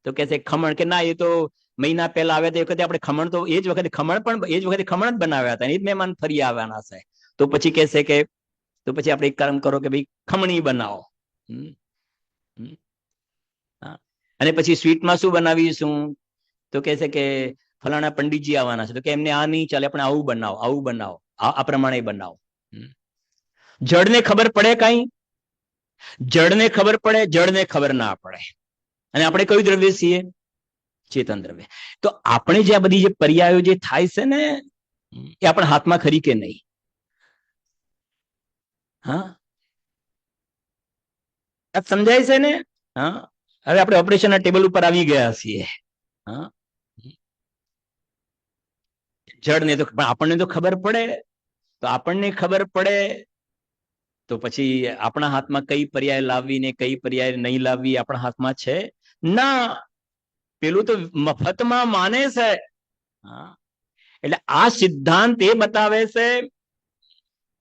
[SPEAKER 1] તો કે છે ખમણ, કે ના એ તો મહિના પહેલા આવ્યા હતા એ વખતે આપણે ખમણ તો એ જ વખતે ખમણ જ બનાવ્યા હતા, એ જ મહેમાન ફરી આવવાના છે. તો પછી કહેશે કે તો પછી આપણે એક કામ કરો કે ભાઈ ખમણી બનાવો, અને પછી સ્વીટમાં શું બનાવીશું? તો કહે છે કે ફલાણા પંડિતજી આવવાના છે, તો કે એમને આ નહીં ચાલે, આપણે આવું બનાવો, આ પ્રમાણે બનાવો. જડને ખબર પડે કઈ? જડને ખબર પડે, જડને ખબર ના પડે. અને આપણે કયું દ્રવ્ય છીએ? ચેતન દ્રવ્ય. તો આપણે જે આ બધી જે પર્યાયો જે થાય છે ને, એ આપણા હાથમાં ખરી કે નહીં? હા, સમજાય છે ને? હા, હવે આપણે ઓપરેશનના ટેબલ ઉપર આવી ગયા છીએ. હા, જડને તો આપણને તો ખબર પડે. તો આપણને ખબર પડે તો પછી આપણા હાથમાં કઈ પર્યાય લાવવી ને કઈ પર્યાય નહીં લાવવી આપણા હાથમાં છે ના. પેલું તો મફતમાં માને છે. એટલે આ સિદ્ધાંત એ બતાવે છે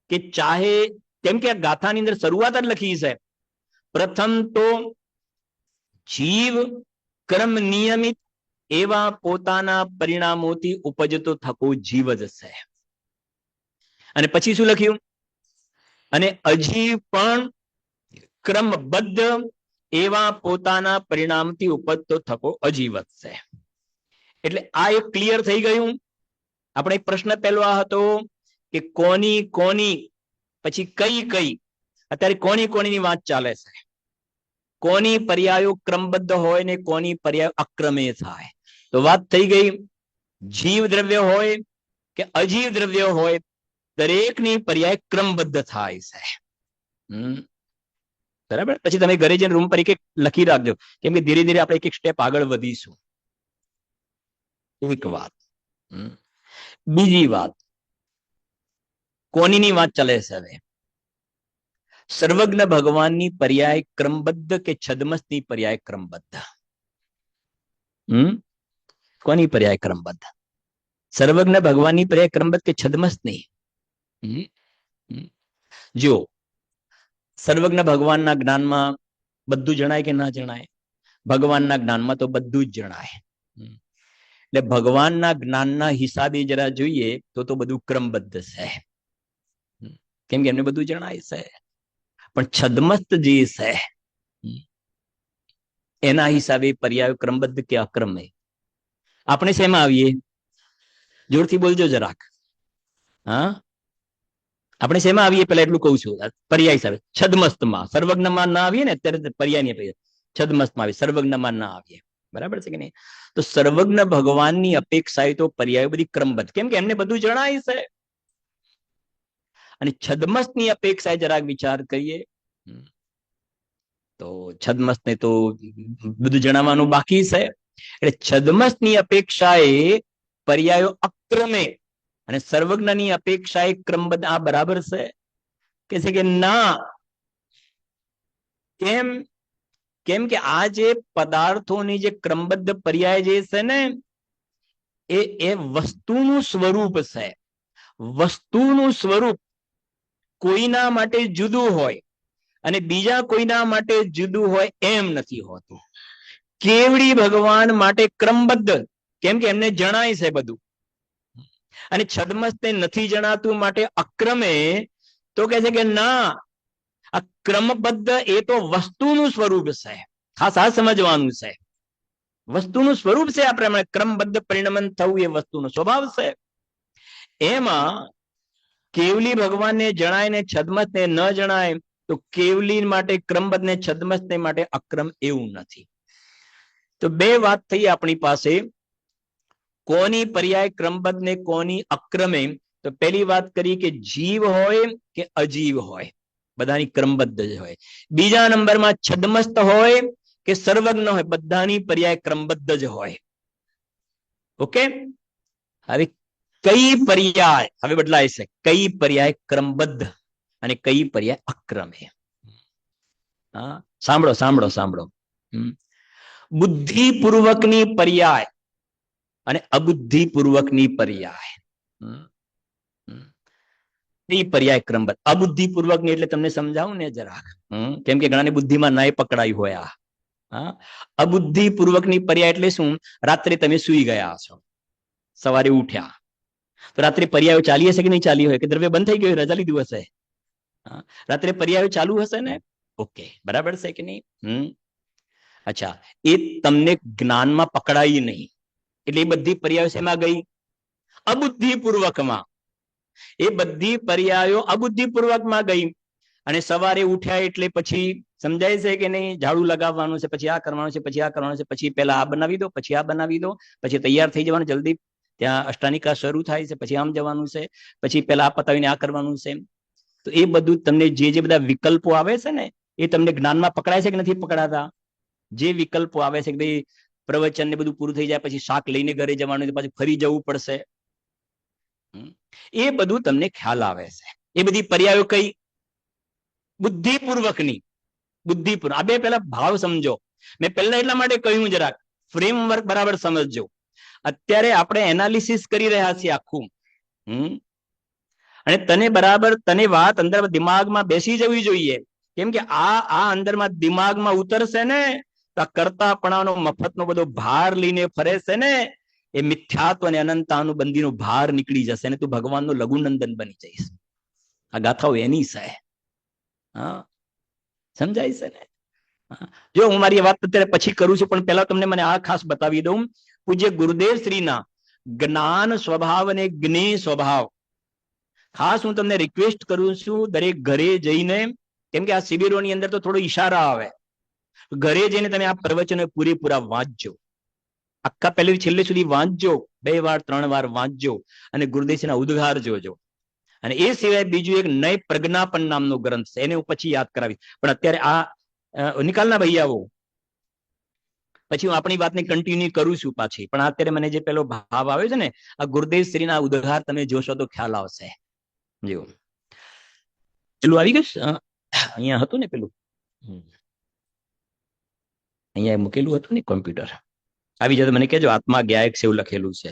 [SPEAKER 1] કે ચાહે, કેમ કે આ ગાથાની અંદર શરૂઆત જ લખી છે, પ્રથમ તો જીવ કર્મ નિયમિત એવા પોતાના પરિણામોથી ઉપજતો થકો જીવ જ છે. અને પછી શું લખ્યું? અને અજીવ પણ ક્રમબદ્ધ એવા પોતાના પરિણામથી ઉપજતો થકો અજીવત છે. એટલે આ એક ક્લિયર થઈ ગયું. આપણે પ્રશ્ન પહેલો આ હતો કે કોની કોની પછી કઈ કઈ. અત્યારે કોની કોની વાત ચાલે છે. કોની પર્યાયો ક્રમબદ્ધ હોય ને કોની પર્યાયો અક્રમે થાય. તો વાત થઈ ગઈ, જીવ દ્રવ્ય હોય કે અજીવ દ્રવ્ય હોય, દરેકની પર્યાય ક્રમબદ્ધ થાય છે. બરાબર. પછી તમે ઘરે જઈને રૂમ પર એક લખી રાખજો, કેમ કે ધીરે ધીરે આપણે એક એક સ્ટેપ આગળ વધીશું. એક વાત. બીજી વાત, કોની વાત ચાલે છે હવે? સર્વજ્ઞ ભગવાનની પર્યાય ક્રમબદ્ધ કે છદ્મસની પર્યાય ક્રમબદ્ધ? કોની પર્યાય ક્રમબદ્ધ? સર્વજ્ઞ ભગવાનની પર્યાય ક્રમબદ્ધ કે છદ્મસની? જો સર્વજ્ઞ ભગવાનના જ્ઞાનમાં બધું જણાય કે ના જણાય? ભગવાનના જ્ઞાનમાં તો બધું જ જણાય. એટલે ભગવાનના જ્ઞાનના હિસાબે જરા જોઈએ તો બધું ક્રમબદ્ધ છે, કેમ કે એમને બધું જણાય છે. પણ છદ્મસ્ત જે છે એના હિસાબે પર્યાયો ક્રમબદ્ધ કે અક્રમે? આપણે શેમાં આવીએ? જોરથી બોલજો જરાક. હા, આપણે શેમાં આવીએ? પેલા એટલું કહું છું, પર્યાય હિસાબે છદ્મસ્તમાં. સર્વજ્ઞમાં ના આવીએ ને અત્યારે, પર્યાય છદ્મસ્તમાં આવીએ, સર્વજ્ઞમાં ના આવીએ. બરાબર છે કે નહીં? તો સર્વજ્ઞ ભગવાનની અપેક્ષાએ તો પર્યાય બધી ક્રમબદ્ધ, કેમ કે એમને બધું જણાય છે. અને છદ્મસની અપેક્ષાએ જરાક વિચાર કરીએ તો છદ્મસને તો બધું જણાવવાનું બાકી છે. એટલે છદ્મસની અપેક્ષાએ પર્યાયો અક્રમે અને સર્વજ્ઞની અપેક્ષાએ ક્રમબદ્ધ. આ બરાબર છે કે છે કે ના? કેમ? કેમ કે આ જે પદાર્થોની જે ક્રમબદ્ધ પર્યાય જે છે ને, એ વસ્તુનું સ્વરૂપ છે. વસ્તુનું સ્વરૂપ કોઈના માટે જુદું હોય અને બીજા કોઈના માટે જુદું હોય એમ નથી હોતું. કેવડી ભગવાન માટે ક્રમબદ્ધ, કેમ કે એમને જણાય છે બધું. અને છદ્મસને નથી જણાતું માટે અક્રમે. તો કહે છે કે ના, આ ક્રમબદ્ધ એ તો વસ્તુનું સ્વરૂપ છે. ખાસ આ સમજવાનું છે, વસ્તુનું સ્વરૂપ છે. આ પ્રમાણે ક્રમબદ્ધ પરિણમન થવું એ વસ્તુનો સ્વભાવ છે. એમાં કેવલી ભગવાનને જણાય ને છદ્મસને ન જણાય, તો કેવલી માટે ક્રમબદ્ધ ને છદ્મસને માટે અક્રમ એવું નથી. તો બે વાત થઈ આપણી પાસે, કોની પર્યાય ક્રમબદ્ધ ને કોની અક્રમે. તો પહેલી વાત કરી કે જીવ હોય કે અજીવ હોય, બધાની ક્રમબદ્ધ જ હોય. બીજા નંબરમાં છદ્મસ્ત હોય કે સર્વજ્ઞ હોય, બધાની પર્યાય ક્રમબદ્ધ જ હોય. ઓકે. હવે કઈ પર્યાય હવે બદલાય છે? કઈ પર્યાય ક્રમબદ્ધ અને કઈ પર્યાય અક્રમે? હા, સાંભળો સાંભળો સાંભળો. બુદ્ધિપૂર્વકની પર્યાય અને અબુદ્ધિપૂર્વકની પર્યાય. પર્યાય ક્રમબદ્ધ. અબુદ્ધિપૂર્વકની એટલે તમને સમજાવું ને જરાક, કેમ કે ઘણાની બુદ્ધિમાં નાય પકડાયું હોય. અબુદ્ધિપૂર્વકની પર્યાય એટલે શું? રાત્રે તમે સુઈ ગયા છો, સવારે ઉઠ્યા તો રાત્રે પર્યાયો ચાલી હશે કે નહીં ચાલી હોય? કે દ્રવ્ય બંધ થઈ ગયું, રજા લીધું હશે? રાત્રે પર્યાયો ચાલુ હશે ને? ઓકે, બરાબર છે કે નહીં? અચ્છા, એ તમને જ્ઞાનમાં પકડાઈ નહીં એટલે એ બધી પર્યાયો શેમાં ગઈ? અબુદ્ધિપૂર્વકમાં. એ બધી પર્યાયો અબુદ્ધિપૂર્વકમાં ગઈ. અને સવારે ઉઠ્યા એટલે પછી સમજાય છે કે નહીં, ઝાડુ લગાવવાનું છે, પછી આ કરવાનું છે, પછી આ કરવાનું છે, પછી પેલા આ બનાવી દો, પછી આ બનાવી દો, પછી તૈયાર થઈ જવાનું જલ્દી, ત્યાં અષ્ટાનિકા શરૂ થાય છે, પછી આમ જવાનું છે, પછી પેલા આ પતાવીને આ કરવાનું છે. તો એ બધું તમને જે બધા વિકલ્પો આવે છે ને, એ તમને જ્ઞાનમાં પકડાય છે કે નથી પકડાતા? જે વિકલ્પો આવે છે કે ભાઈ પ્રવચન ને બધું પૂરું થઈ જાય પછી શાક લઈને ઘરે જવાનું, પછી ફરી જવું પડશે, એ બધું તમને ખ્યાલ આવે છે. એ બધી પર્યાયો કઈ? બુદ્ધિપૂર્વકની. બુદ્ધિપૂર્વક. આ બે પેલા ભાવ સમજો. મેં પહેલા એટલા માટે કહ્યું જરાક ફ્રેમવર્ક બરાબર સમજજો. અત્યારે આપણે એનાલિસિસ કરી રહ્યા છીએ આખું, અને તને બરાબર તને વાત અંદર દિમાગમાં બેસી જવી જોઈએ. કેમ કે આ અંદરમાં દિમાગમાં ઉતરશે ને તો આ કરતાપણાનો મફતનો બધો ભાર લઈને ફરે છે ને, એ મિથ્યાત્વ અને અનંતાનુબંધીનો ભાર નીકળી જશે ને તું ભગવાનનો લઘુનંદન બની જઈશ. આ ગાથાઓ એની છે. હા, સમજાય છે ને? જો હું મારી વાત અત્યારે પછી કરું છું, પણ પહેલા તમને મને આ ખાસ બતાવી દઉં. પૂજ્ય ગુરુદેવ શ્રીના જ્ઞાન સ્વભાવ અને જ્ઞેય સ્વભાવ ખાસ હું તમને રિક્વેસ્ટ કરું છું, દરેક ઘરે જઈને, કેમ કે આ શિબિરોની અંદર તો થોડો ઈશારા આવે, ઘરે જઈને તમે આ પ્રવચનો પૂરેપૂરા વાંચજો. આખા પહેલી છેલ્લે સુધી વાંચજો, 2 વાર 3 વાર વાંચજો, અને ગુરુદેવના ઉદ્ગાર જોજો. અને એ સિવાય બીજું એક નય પ્રજ્ઞાપન નામનો ગ્રંથ છે, એને હું પછી યાદ કરાવી. પણ અત્યારે આ નિકાલના ભૈયાઓ પછી હું આપણી વાતને કન્ટિન્યુ કરું છું પાછી. પણ અત્યારે મને જે પેલો ભાવ આવ્યો છે ને, આ ગુરુદેવ શ્રીના ઉદ્ગાર તમે જોશો તો ખ્યાલ આવશે. જો પેલું આવી ગયું, અહીંયા હતું ને પેલું, અહીંયા મૂકેલું હતું ને કોમ્પ્યુટર, આવી જાય તો મને કહેજો. આત્મા જ્ઞાયક છે એવું લખેલું છે.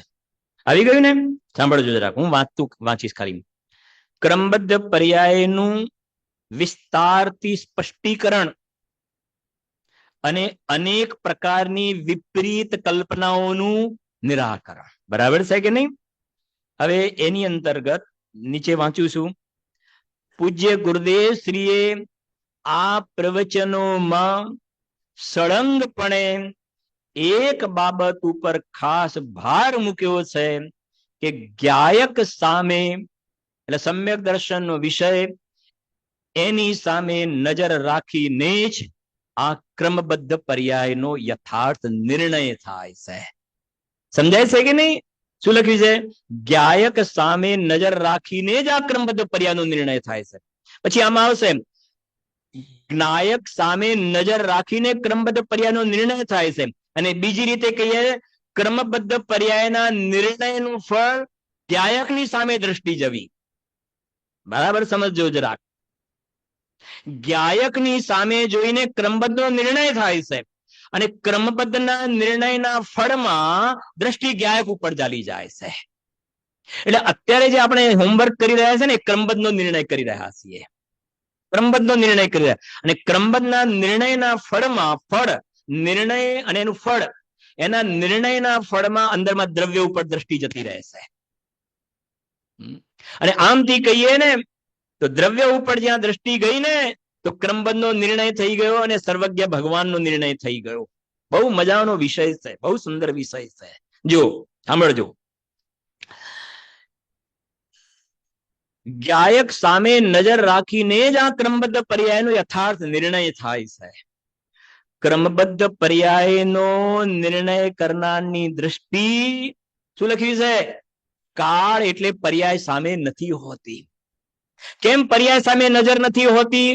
[SPEAKER 1] આવી ગયું ને? સાંભળજો જરાક, હું વાંચીશ ખાલી. ક્રમબદ્ધ પર્યાયનું વિસ્તારથી સ્પષ્ટીકરણ અને અનેક પ્રકારની વિપરીત કલ્પનાઓનું નિરાકરણ. બરાબર છે કે નહીં? હવે એની અંતર્ગત નીચે વાંચું છું. પૂજ્ય ગુરુદેવ શ્રીએ આ પ્રવચનોમાં સળંગપણે એક બાબત ઉપર ખાસ ભાર મૂક્યો છે કે જ્ઞાયક સામે, એટલે સમ્યક દર્શનનો વિષય, એની સામે નજર રાખીને જ આ ક્રમબદ્ધ પર્યાયનો યથાર્થ નિર્ણય થાય છે. સમજાય છે કે નહીં? શું લખ્યું છે? જ્ઞાયક સામે નજર રાખીને જ આ ક્રમબદ્ધ પર્યાયનો નિર્ણય થાય છે. પછી આમાં આવશે જ્ઞાયક સામે નજર રાખીને ક્રમબદ્ધ પર્યાયનો નિર્ણય થાય છે. અને બીજી રીતે કહીએ, ક્રમબદ્ધ પર્યાયના નિર્ણયનું ફળ જ્ઞાયકની સામે દ્રષ્ટિ જવી. બરાબર સમજજો જરાક. જ્ઞાયકની સામે જોઈને ક્રમબદ્ધનો નિર્ણય થાય છે, અને ક્રમબદ્ધના નિર્ણયના ફળમાં દ્રષ્ટિ જ્ઞાયક ઉપર ચાલી જાય છે. એટલે અત્યારે જે આપણે હોમવર્ક કરી રહ્યા છે ને, ક્રમબદ્ધનો નિર્ણય કરી રહ્યા છીએ. ક્રમબદ્ધનો નિર્ણય કરી રહ્યા, અને ક્રમબદ્ધના નિર્ણયના ફળમાં, ફળ નિર્ણય અને એનું ફળ, એના નિર્ણયના ફળમાં અંદરમાં દ્રવ્ય ઉપર દ્રષ્ટિ જતી રહેશે. અને આમથી કહીએ ને તો દ્રવ્ય ઉપર જ્યાં દ્રષ્ટિ ગઈ ને, તો ક્રમબદ્ધનો નિર્ણય થઈ ગયો અને સર્વજ્ઞ ભગવાનનો નિર્ણય થઈ ગયો. બહુ મજાનો વિષય છે, બહુ સુંદર વિષય છે. જો સાંભળજો. જ્ઞાયક સામે નજર રાખીને જ આ ક્રમબદ્ધ પર્યાયનો યથાર્થ નિર્ણય થાય છે. ક્રમબદ્ધ પર્યાયનો નિર્ણય કરનારની દ્રષ્ટિ શું લખ્યું છે? કાળ એટલે પર્યાય સામે નથી હોતી. કેમ પર્યાય સામે નજર નથી હોતી?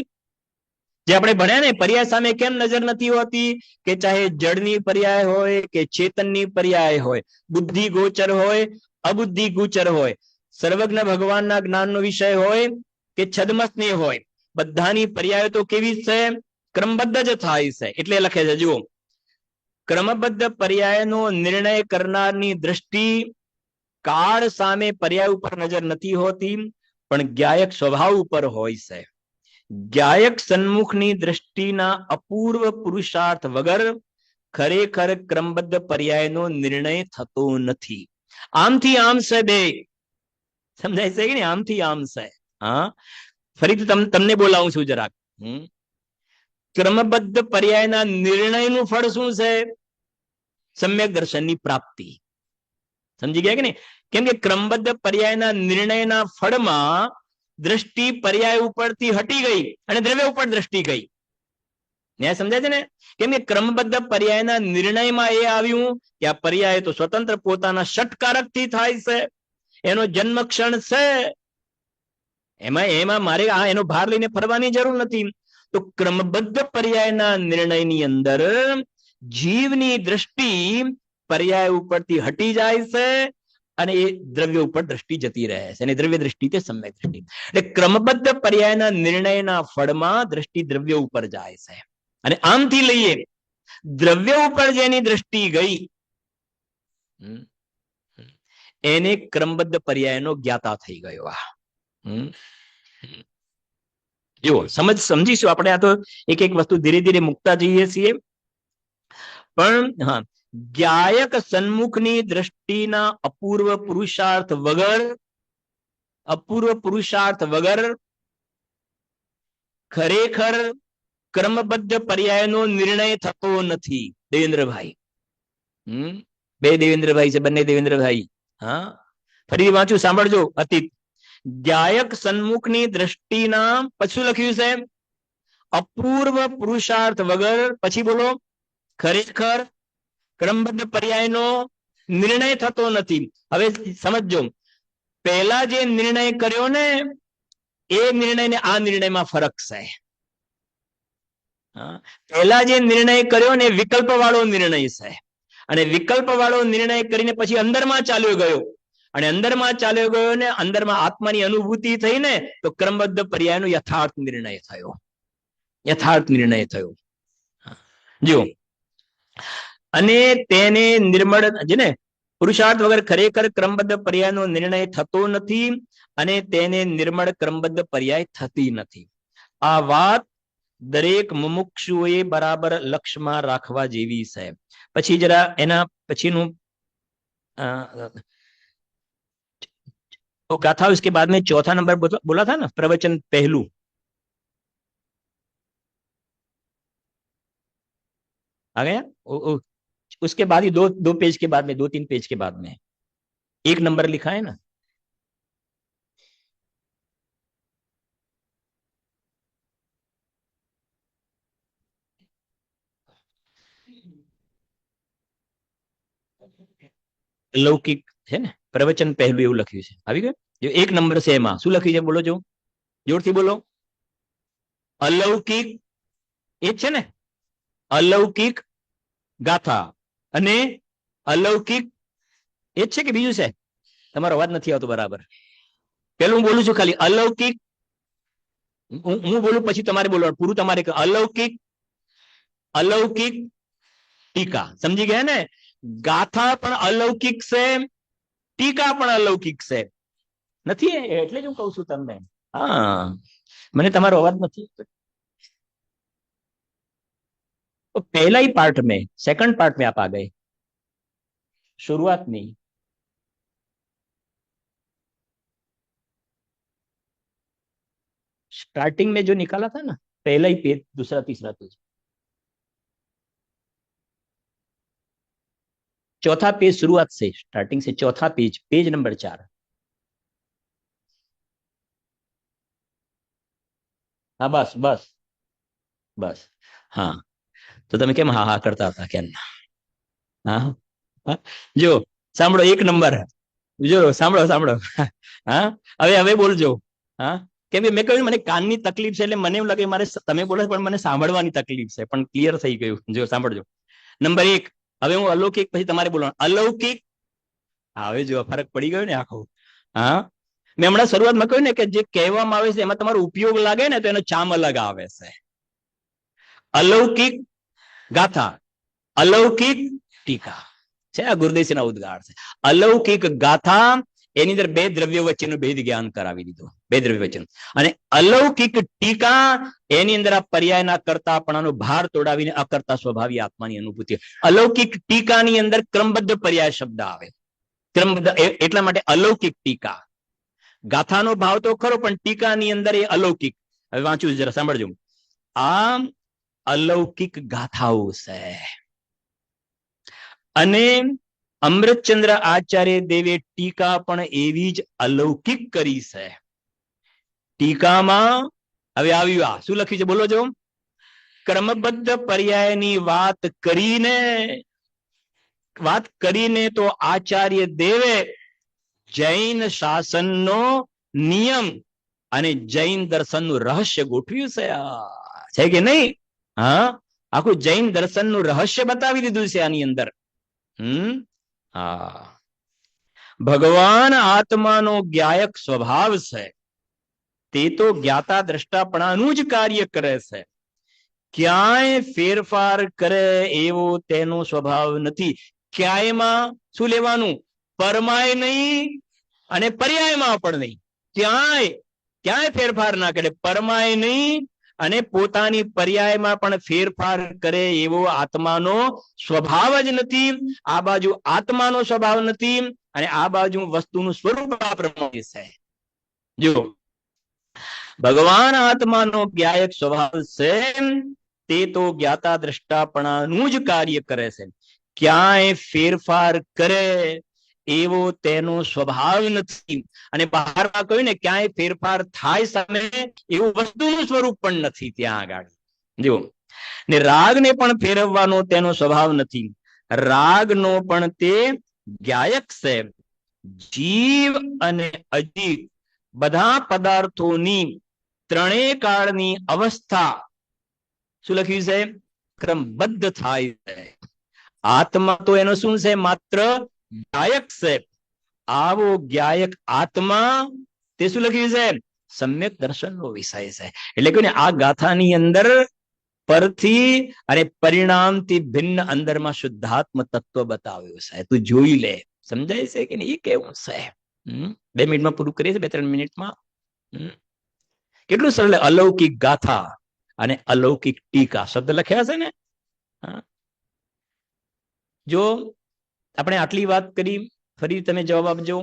[SPEAKER 1] જે આપણે ભણ્યા ને, પર્યાય સામે કેમ નજર નથી હોતી? કે ચાહે જળની પર્યાય હોય કે ચેતનની પર્યાય હોય, બુદ્ધિ ગોચર હોય, અબુદ્ધિ ગોચર હોય, સર્વજ્ઞ ભગવાનના જ્ઞાનનો વિષય હોય કે છદ્મસની હોય, બધાની પર્યાય તો કેવી છે? ક્રમબદ્ધ જ થાય છે. એટલે લખે છે, જુઓ, ક્રમબદ્ધ પર્યાયનો નિર્ણય કરનારની દ્રષ્ટિ કાળ સામે પર્યાય ઉપર નજર નથી હોતી, પણ જ્ઞાયક સ્વભાવ ઉપર હોય છે. જ્ઞાયક સન્મુખની દ્રષ્ટિના અપૂર્વ પુરુષાર્થ વગર ખરેખર ક્રમબદ્ધ પર્યાયનો નિર્ણય થતો નથી. આમથી આમ છે બે. સમજાય છે કે નહીં? આમથી આમ છે. હા, ફરીથી તમને બોલાવું છું જરાક. ક્રમબદ્ધ પર્યાયના નિર્ણયનું ફળ શું છે? સમ્યક દર્શનની પ્રાપ્તિ. સમજી ગયા કે નહીં? કેમ કે ક્રમબદ્ધ પર્યાયના નિર્ણયના ફળમાં દ્રષ્ટિ પર્યાય ઉપરથી હટી ગઈ અને દ્રવ્ય ઉપર દ્રષ્ટિ ગઈ. ન્યાય સમજાય છે ને? કેમ કે ક્રમબદ્ધ પર્યાયના નિર્ણયમાં એ આવ્યું કે આ પર્યાય તો સ્વતંત્ર પોતાના ષટકારકથી થાય છે, એનો જન્મ ક્ષણ છે, એમાં મારે એનો ભાર લઈને ફરવાની જરૂર નથી. તો ક્રમબદ્ધ પર્યાયના નિર્ણયની અંદર જીવની દ્રષ્ટિ પર્યાય ઉપરથી હટી જાય છે અને એ દ્રવ્ય ઉપર દ્રષ્ટિ જતી રહે છે, અને દ્રવ્ય દ્રષ્ટિ તે સમ્યક દ્રષ્ટિ. એટલે ક્રમબદ્ધ પર્યાયના નિર્ણયના ફળમાં દ્રષ્ટિ દ્રવ્ય ઉપર જાય છે, અને આમથી લઈએ દ્રવ્ય ઉપર જેની દ્રષ્ટિ ગઈ એને ક્રમબદ્ધ પર્યાયનો જ્ઞાતા થઈ ગયો. જુઓ, સમજીશું આપણે. આ તો એક એક વસ્તુ ધીરે ધીરે મૂકતા જઈએ છીએ. પણ હા, જ્ઞાયક સન્મુખની દ્રષ્ટિના અપૂર્વ પુરુષાર્થ વગર ખરેખર ક્રમબદ્ધ પર્યાયનો નિર્ણય થતો નથી. દેવેન્દ્રભાઈ, બે દેવેન્દ્રભાઈ છે, બંને દેવેન્દ્રભાઈ. હા, ફરી વાંચું, સાંભળજો. અતીત જ્ઞાયક સન્મુખની દ્રષ્ટિના પછી લખ્યું છે અપૂર્વ પુરુષાર્થ વગર, પછી બોલો, ખરેખર ક્રમબદ્ધ પર્યાયનો નિર્ણય થતો નથી. હવે સમજો, પહેલા જે નિર્ણય કર્યો ને એ નિર્ણય ને આ નિર્ણયમાં ફરક છે. પહેલા જે નિર્ણય કર્યો ને વિકલ્પ વાળો નિર્ણય છે, અને વિકલ્પ વાળો નિર્ણય કરીને પછી અંદરમાં ચાલ્યો ગયો, અને અંદરમાં ચાલ્યો ગયો ને અંદરમાં આત્માની અનુભૂતિ થઈ ને તો ક્રમબદ્ધ પર્યાયનો યથાર્થ નિર્ણય થયો. જો, અને તેને નિર્મળ જેને પુરુષાર્થ વગર ખરેખર ક્રમબદ્ધ પર્યાયનો નિર્ણય થતો નથી, અને તેને નિર્મળ ક્રમબદ્ધ પર્યાય થતી નથી. આ વાત દરેક મુમુક્ષુએ બરાબર લક્ષમાં રાખવા જેવી છે. પછી જરા એના પછીનું गाथा, उसके बाद में चौथा नंबर बोला था ना, प्रवचन पहलू. आ गया? उसके बाद ही दो पेज के बाद में, 2-3 पेज के बाद में 1 नंबर लिखा है ना. લૌકિક છે ને, પ્રવચન પહેલું એવું લખ્યું છે. આવી ગયું? જો 1 નંબર છે એમાં શું લખ્યું છે બોલો, જો જોરથી બોલો. અલૌકિક એ છે ને, અલૌકિક ગાથા અને અલૌકિક એ છે કે બીજું છે? તમારો અવાજ નથી આવતો બરાબર. પેલું હું બોલું છું ખાલી અલૌકિક, હું બોલું પછી તમારે બોલવાનું, પૂરું તમારે. અલૌકિક ટીકા, સમજી ગયા ને? ગાથા પણ અલૌકિક છે, ટીકા પણ અલૌકિક છે. નથી? એટલે જ હું કહું છું તમને. હા, મને તમારો અવાજ નથી. तो पहला ही पार्ट में, सेकंड पार्ट में आप आ गए, शुरुआत नहीं. स्टार्टिंग में जो निकाला था ना, पहला ही पेज, दूसरा तीसरा पेज, चौथा पेज शुरुआत से, स्टार्टिंग से चौथा पेज, पेज नंबर 4. हाँ बस बस बस. हाँ, तो તમે કેમ હા હા કરતા હતા કેમ? હા, જો સાંભળો 1 નંબર, જો સાંભળો. હા, હવે બોલજો. હા, કેમ કે મેં કહ્યું મને કાનની તકલીફ છે, એટલે મને એવું લાગે મારે તમે બોલો પણ મને સાંભળવાની તકલીફ છે, પણ ક્લિયર થઈ ગયું. જો સાંભળજો. નંબર 1, હવે હું અલૌકિક પછી તમારે બોલવાનું. અલૌકિક, હવે જો ફરક પડી ગયો ને આખો. હા, મેં હમણાં શરૂઆતમાં કહ્યું ને કે જે કહેવામાં આવે છે એમાં તમારો ઉપયોગ લાગે ને તો એનો ચામ અલગ આવે છે. અલૌકિક ગાથા, અલૌકિક ટીકા છે, આ ગુરુદેવના ઉદ્ગાર છે. અલૌકિક ગાથા એની અંદર 2 દ્રવ્ય વચ્ચેનું ભેદ જ્ઞાન કરાવી દીધું, 2 દ્રવ્ય વચ્ચે. અને અલૌકિક ટીકા એની અંદર આ પર્યાયના કર્તાપણાનો ભાર તોડાવીને અકર્તા સ્વભાવી આત્માની અનુભૂતિ. અલૌકિક ટીકાની અંદર ક્રમબદ્ધ પર્યાય શબ્દ આવે, ક્રમબદ્ધ, એટલા માટે અલૌકિક ટીકા. ગાથાનો ભાવ તો ખરો, પણ ટીકાની અંદર એ અલૌકિક. હવે વાંચું જરા, સાંભળજો. આ અલૌકિક ગાથાઓ છે, અને અમૃતચંદ્ર આચાર્ય દેવે ટીકા પણ એવી જ અલૌકિક કરી છે. ટીકામાં હવે આવ્યું આ શું લખ્યું છે બોલો જો. ક્રમબદ્ધ પર્યાયની વાત કરીને તો આચાર્ય દેવે જૈન શાસનનો નિયમ અને જૈન દર્શનનું રહસ્ય ગોઠવ્યું છે કે નહીં? હા, આખું જૈન દર્શનનું રહસ્ય બતાવી દીધું છે આની અંદર. હા, ભગવાન આત્માનો જ્ઞાયક સ્વભાવ છે. તે તો જ્ઞાતા દ્રષ્ટાપણાનું જ કાર્ય કરે છે. ક્યાંય ફેરફાર કરે એવો તેનો સ્વભાવ નથી. ક્યાંયમાં શું લેવાનું? પરમાય નહીં અને પર્યાયમાં પણ નહીં. ક્યાંય ફેરફાર ના કરે. પરમાય નહીં અને પોતાની પર્યાયમાં પણ ફેરફાર કરે એવો આત્માનો સ્વભાવ જ નથી. આ બાજુ આત્માનો સ્વભાવ નથી અને આ બાજુ વસ્તુનું સ્વરૂપ આ પ્રમાણે છે. જો ભગવાન આત્માનો જ્ઞાયક સ્વભાવ છે. તે તો જ્ઞાતા દ્રષ્ટાપણાનું જ કાર્ય કરે છે. ક્યાંય ફેરફાર કરે એવો તેનો સ્વભાવ નથી. અને બહારમાં કહ્યું ને ક્યાંય ફેરફાર થાય સામે એવું વસ્તુનું સ્વરૂપ પણ નથી ત્યાં આગળ. જો ને રાગને પણ ફેરવવાનો તેનો સ્વભાવ નથી. રાગનો પણ તે જ્ઞાયક છે. જીવ અને અજીવ બધા પદાર્થોની ત્રણેય કાળની અવસ્થા શું લખ્યું છે? ક્રમબદ્ધ થાય છે. આત્મા તો એનો શું છે? માત્ર જ્ઞાયક છે. આવો જ્ઞાયક આત્મા તે શું લખ્યું છે? સમ્યક દર્શનનો વિષય છે. એટલે કે આ ગાથાની અંદર પરથી અને પરિણામથી ભિન્ન અંદરમાં શુદ્ધાત્મ તત્વ બતાવ્યું છે. તું જોઈ લે, સમજાય છે કે નહીં? એ કેવું છે? 2 મિનિટમાં પૂરું કરીએ છીએ, 2-3 મિનિટમાં. કેટલું સરળ! અલૌકિક ગાથા અને અલૌકિક ટીકા શબ્દ લખ્યા છે ને. જો આપણે આટલી વાત કરી, ફરી તમે જવાબ આપજો.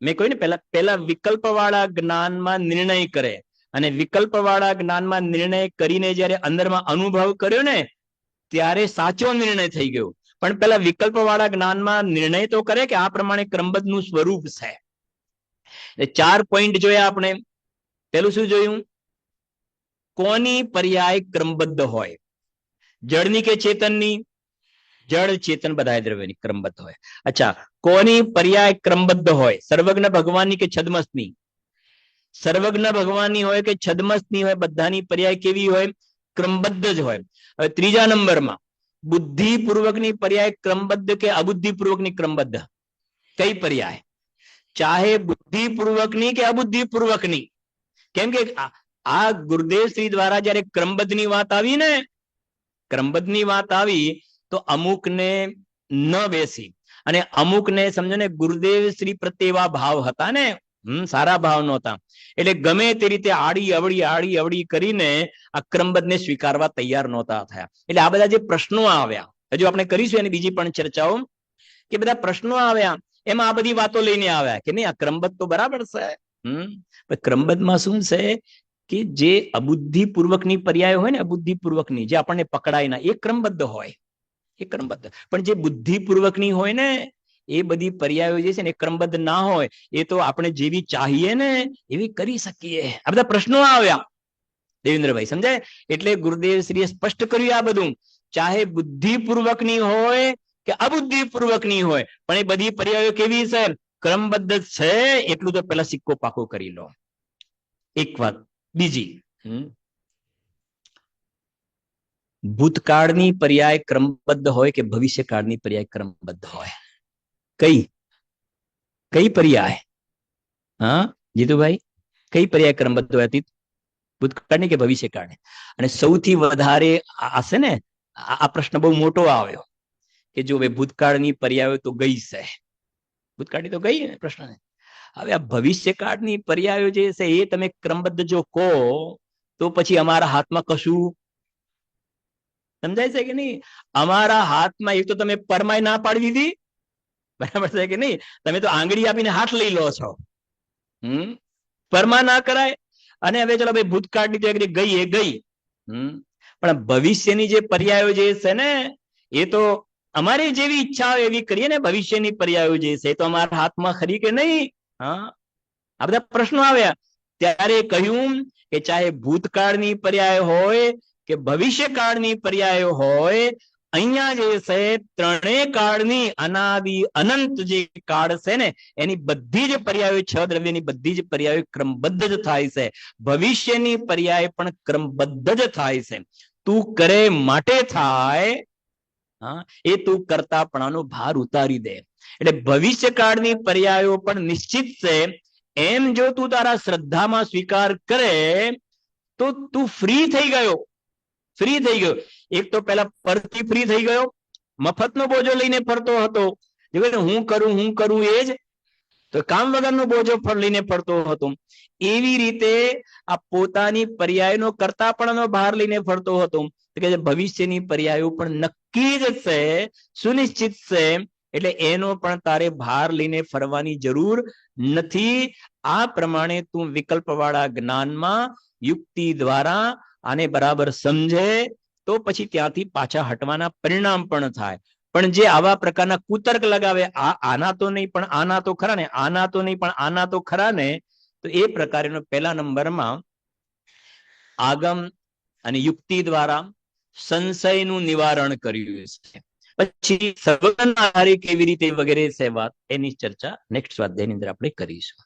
[SPEAKER 1] મેં કહ્યું ને પહેલા વિકલ્પ વાળા જ્ઞાનમાં નિર્ણય કરે અને વિકલ્પ વાળા જ્ઞાનમાં નિર્ણય કરીને જયારે અંદરમાં અનુભવ કર્યો ને ત્યારે સાચો નિર્ણય થઈ ગયો. પણ પેલા વિકલ્પ વાળા જ્ઞાનમાં નિર્ણય તો કરે કે આ પ્રમાણે ક્રમબદ્ધ નું સ્વરૂપ છે. 4 પોઈન્ટ જોયા આપણે. પેલું શું જોયું? કોની પર્યાય ક્રમબદ્ધ હોય? જળની કે ચેતનની? જળ ચેતન બધા દ્રવ્યની ક્રમબદ્ધ હોય. અચ્છા, કોની પર્યાય ક્રમબદ્ધ હોય? સર્વજ્ઞ ભગવાનની કે છદ્મસની? સર્વજ્ઞ ભગવાનની હોય કે છદ્મસની હોય, બધાની પર્યાય કેવી હોય? ક્રમબદ્ધ જ હોય. હવે ત્રીજા નંબરમાં બુદ્ધિપૂર્વકની પર્યાય ક્રમબદ્ધ કે અબુદ્ધિપૂર્વકની ક્રમબદ્ધ? કઈ પર્યાય? ચાહે બુદ્ધિપૂર્વકની કે અબુદ્ધિપૂર્વકની. કેમ કે આ ગુરુદેવ શ્રી દ્વારા જયારે ક્રમબદ્ધની વાત આવી ને, ક્રમબદ્ધની વાત આવી તો અમુકને ન બેસી અને અમુકને સમજો ને ગુરુદેવ શ્રી પ્રત્યે એવા ભાવ હતા ને, સારા ભાવ નહોતા. એટલે ગમે તે રીતે આડી અવળી કરીને આ ક્રમબદ્ધને સ્વીકારવા તૈયાર નહોતા થયા. એટલે આ બધા જે પ્રશ્નો આવ્યા, હજુ આપણે કરીશું એની બીજી પણ ચર્ચાઓ, કે બધા પ્રશ્નો આવ્યા એમાં આ બધી વાતો લઈને આવ્યા કે નહીં આ ક્રમબદ્ધ તો બરાબર છે. ક્રમબદ્ધમાં શું છે કે જે અબુદ્ધિપૂર્વકની પર્યાય હોય ને, અબુદ્ધિપૂર્વકની જે આપણને પકડાય ના, એ ક્રમબદ્ધ હોય, એ ક્રમબદ્ધ. પણ જે બુદ્ધિપૂર્વકની હોય ને એ બધી પર્યાયો જે છે ને એ ક્રમબદ્ધ ના હોય. એ તો આપણે જેવી ચાહીએ ને એવી કરી શકીએ. આ બધા પ્રશ્નો આવ્યા દેવેન્દ્રભાઈ, સમજાય? એટલે ગુરુદેવ શ્રીએ સ્પષ્ટ કર્યું આ બધું, ચાહે બુદ્ધિપૂર્વકની હોય કે અબુદ્ધિપૂર્વકની હોય, પણ એ બધી પર્યાયો કેવી છે? ક્રમબદ્ધ છે. એટલું તો પેલા સિક્કો પાકો કરી લો. એક વાત. બીજી, ભૂતકાળની પર્યાય ક્રમબદ્ધ હોય કે ભવિષ્યકાળની પર્યાય ક્રમબદ્ધ હોય? કઈ પર્યાય? હા જીતુભાઈ, કઈ પર્યાય ક્રમબદ્ધ હોય? અતીત, ભૂતકાળની કે ભવિષ્યકાળની? અને સૌથી વધારે હશે ને આ પ્રશ્ન બહુ મોટો આવ્યો કે જો ભાઈ ભૂતકાળની પર્યાયો તો ગઈ છે, ભૂતકાળની તો ગઈ ને પ્રશ્ન. હવે આ ભવિષ્યકાળની પર્યાયો જે છે એ તમે ક્રમબદ્ધ જો કહો તો પછી અમારા હાથમાં કશું, સમજાય છે કે નહીં? અમારા હાથમાં એક તો તમે પરમાય ના પાડી દીધી, બરાબર છે કે નહીં? તમે તો આંગળી આપીને હાથ લઈ લો છો. પરમા ના કરાય. અને હવે ચલો ભાઈ ભૂતકાળની તો ગઈ એ ગઈ, પણ ભવિષ્યની જે પર્યાયો જે છે ને એ તો અમારી જેવી ઈચ્છા હોય એવી કરીએ ને. ભવિષ્યની પર્યાયો જે છે એ તો અમારા હાથમાં ખરી કે નહીં? હા, આ બધા પ્રશ્નો આવ્યા. ત્યારે કહ્યું કે ચાહે ભૂતકાળની પર્યાય હોય કે ભવિષ્યકાળની પર્યાય હોય, અહીંયા જે છે ત્રણેય કાળની અનાદિ અનંત જે કાળ છે ને એની બધી જ પર્યાયો, છ દ્રવ્યની બધી જ પર્યાયો ક્રમબદ્ધ જ થાય છે. ભવિષ્યની પર્યાય પણ ક્રમબદ્ધ જ થાય છે. તું કરે માટે થાય, હા, એ તું કરતાપણાનો ભાર ઉતારી દે. એટલે ભવિષ્યકાળની પર્યાયો પણ નિશ્ચિત છે. એમ જો તું તારા શ્રદ્ધામાં સ્વીકાર કરે તો તું ફ્રી થઈ ગયો. ફ્રી થઈ ગયો. એક તો પેલા પરથી ફ્રી થઈ ગયો, મફતનો બોજો લઈને ફરતો હતો. હું કરું એ જ તો કામ વગરનો બોજો લઈને ફરતો હતો. એવી રીતે આ પોતાની પર્યાયનો કરતાપણાનો ભાર લઈને ફરતો હતો. કે ભવિષ્યની પર્યાયો પણ નક્કી જ છે, સુનિશ્ચિત છે. એટલે એનો પણ તારે ભાર લઈને ફરવાની જરૂર નથી. આ પ્રમાણે તું વિકલ્પવાળા જ્ઞાનમાં યુક્તિ દ્વારા આને બરાબર સમજે તો પછી ત્યાંથી પાછા હટવાના પરિણામ પણ થાય. પણ જે આવા પ્રકારના કુતર્ક લગાવે, આના તો નહીં પણ આના તો ખરા ને, આના તો નહીં પણ આના તો ખરા ને, તો એ પ્રકારનો પહેલા નંબરમાં આગમ અને યુક્તિ દ્વારા સંશયનું નિવારણ કર્યું છે. પછી સગવડના આધારે કેવી રીતે વગેરે છે વાત, એની ચર્ચા નેક્સ્ટ સ્વાધ્યાયની અંદર આપણે કરીશું.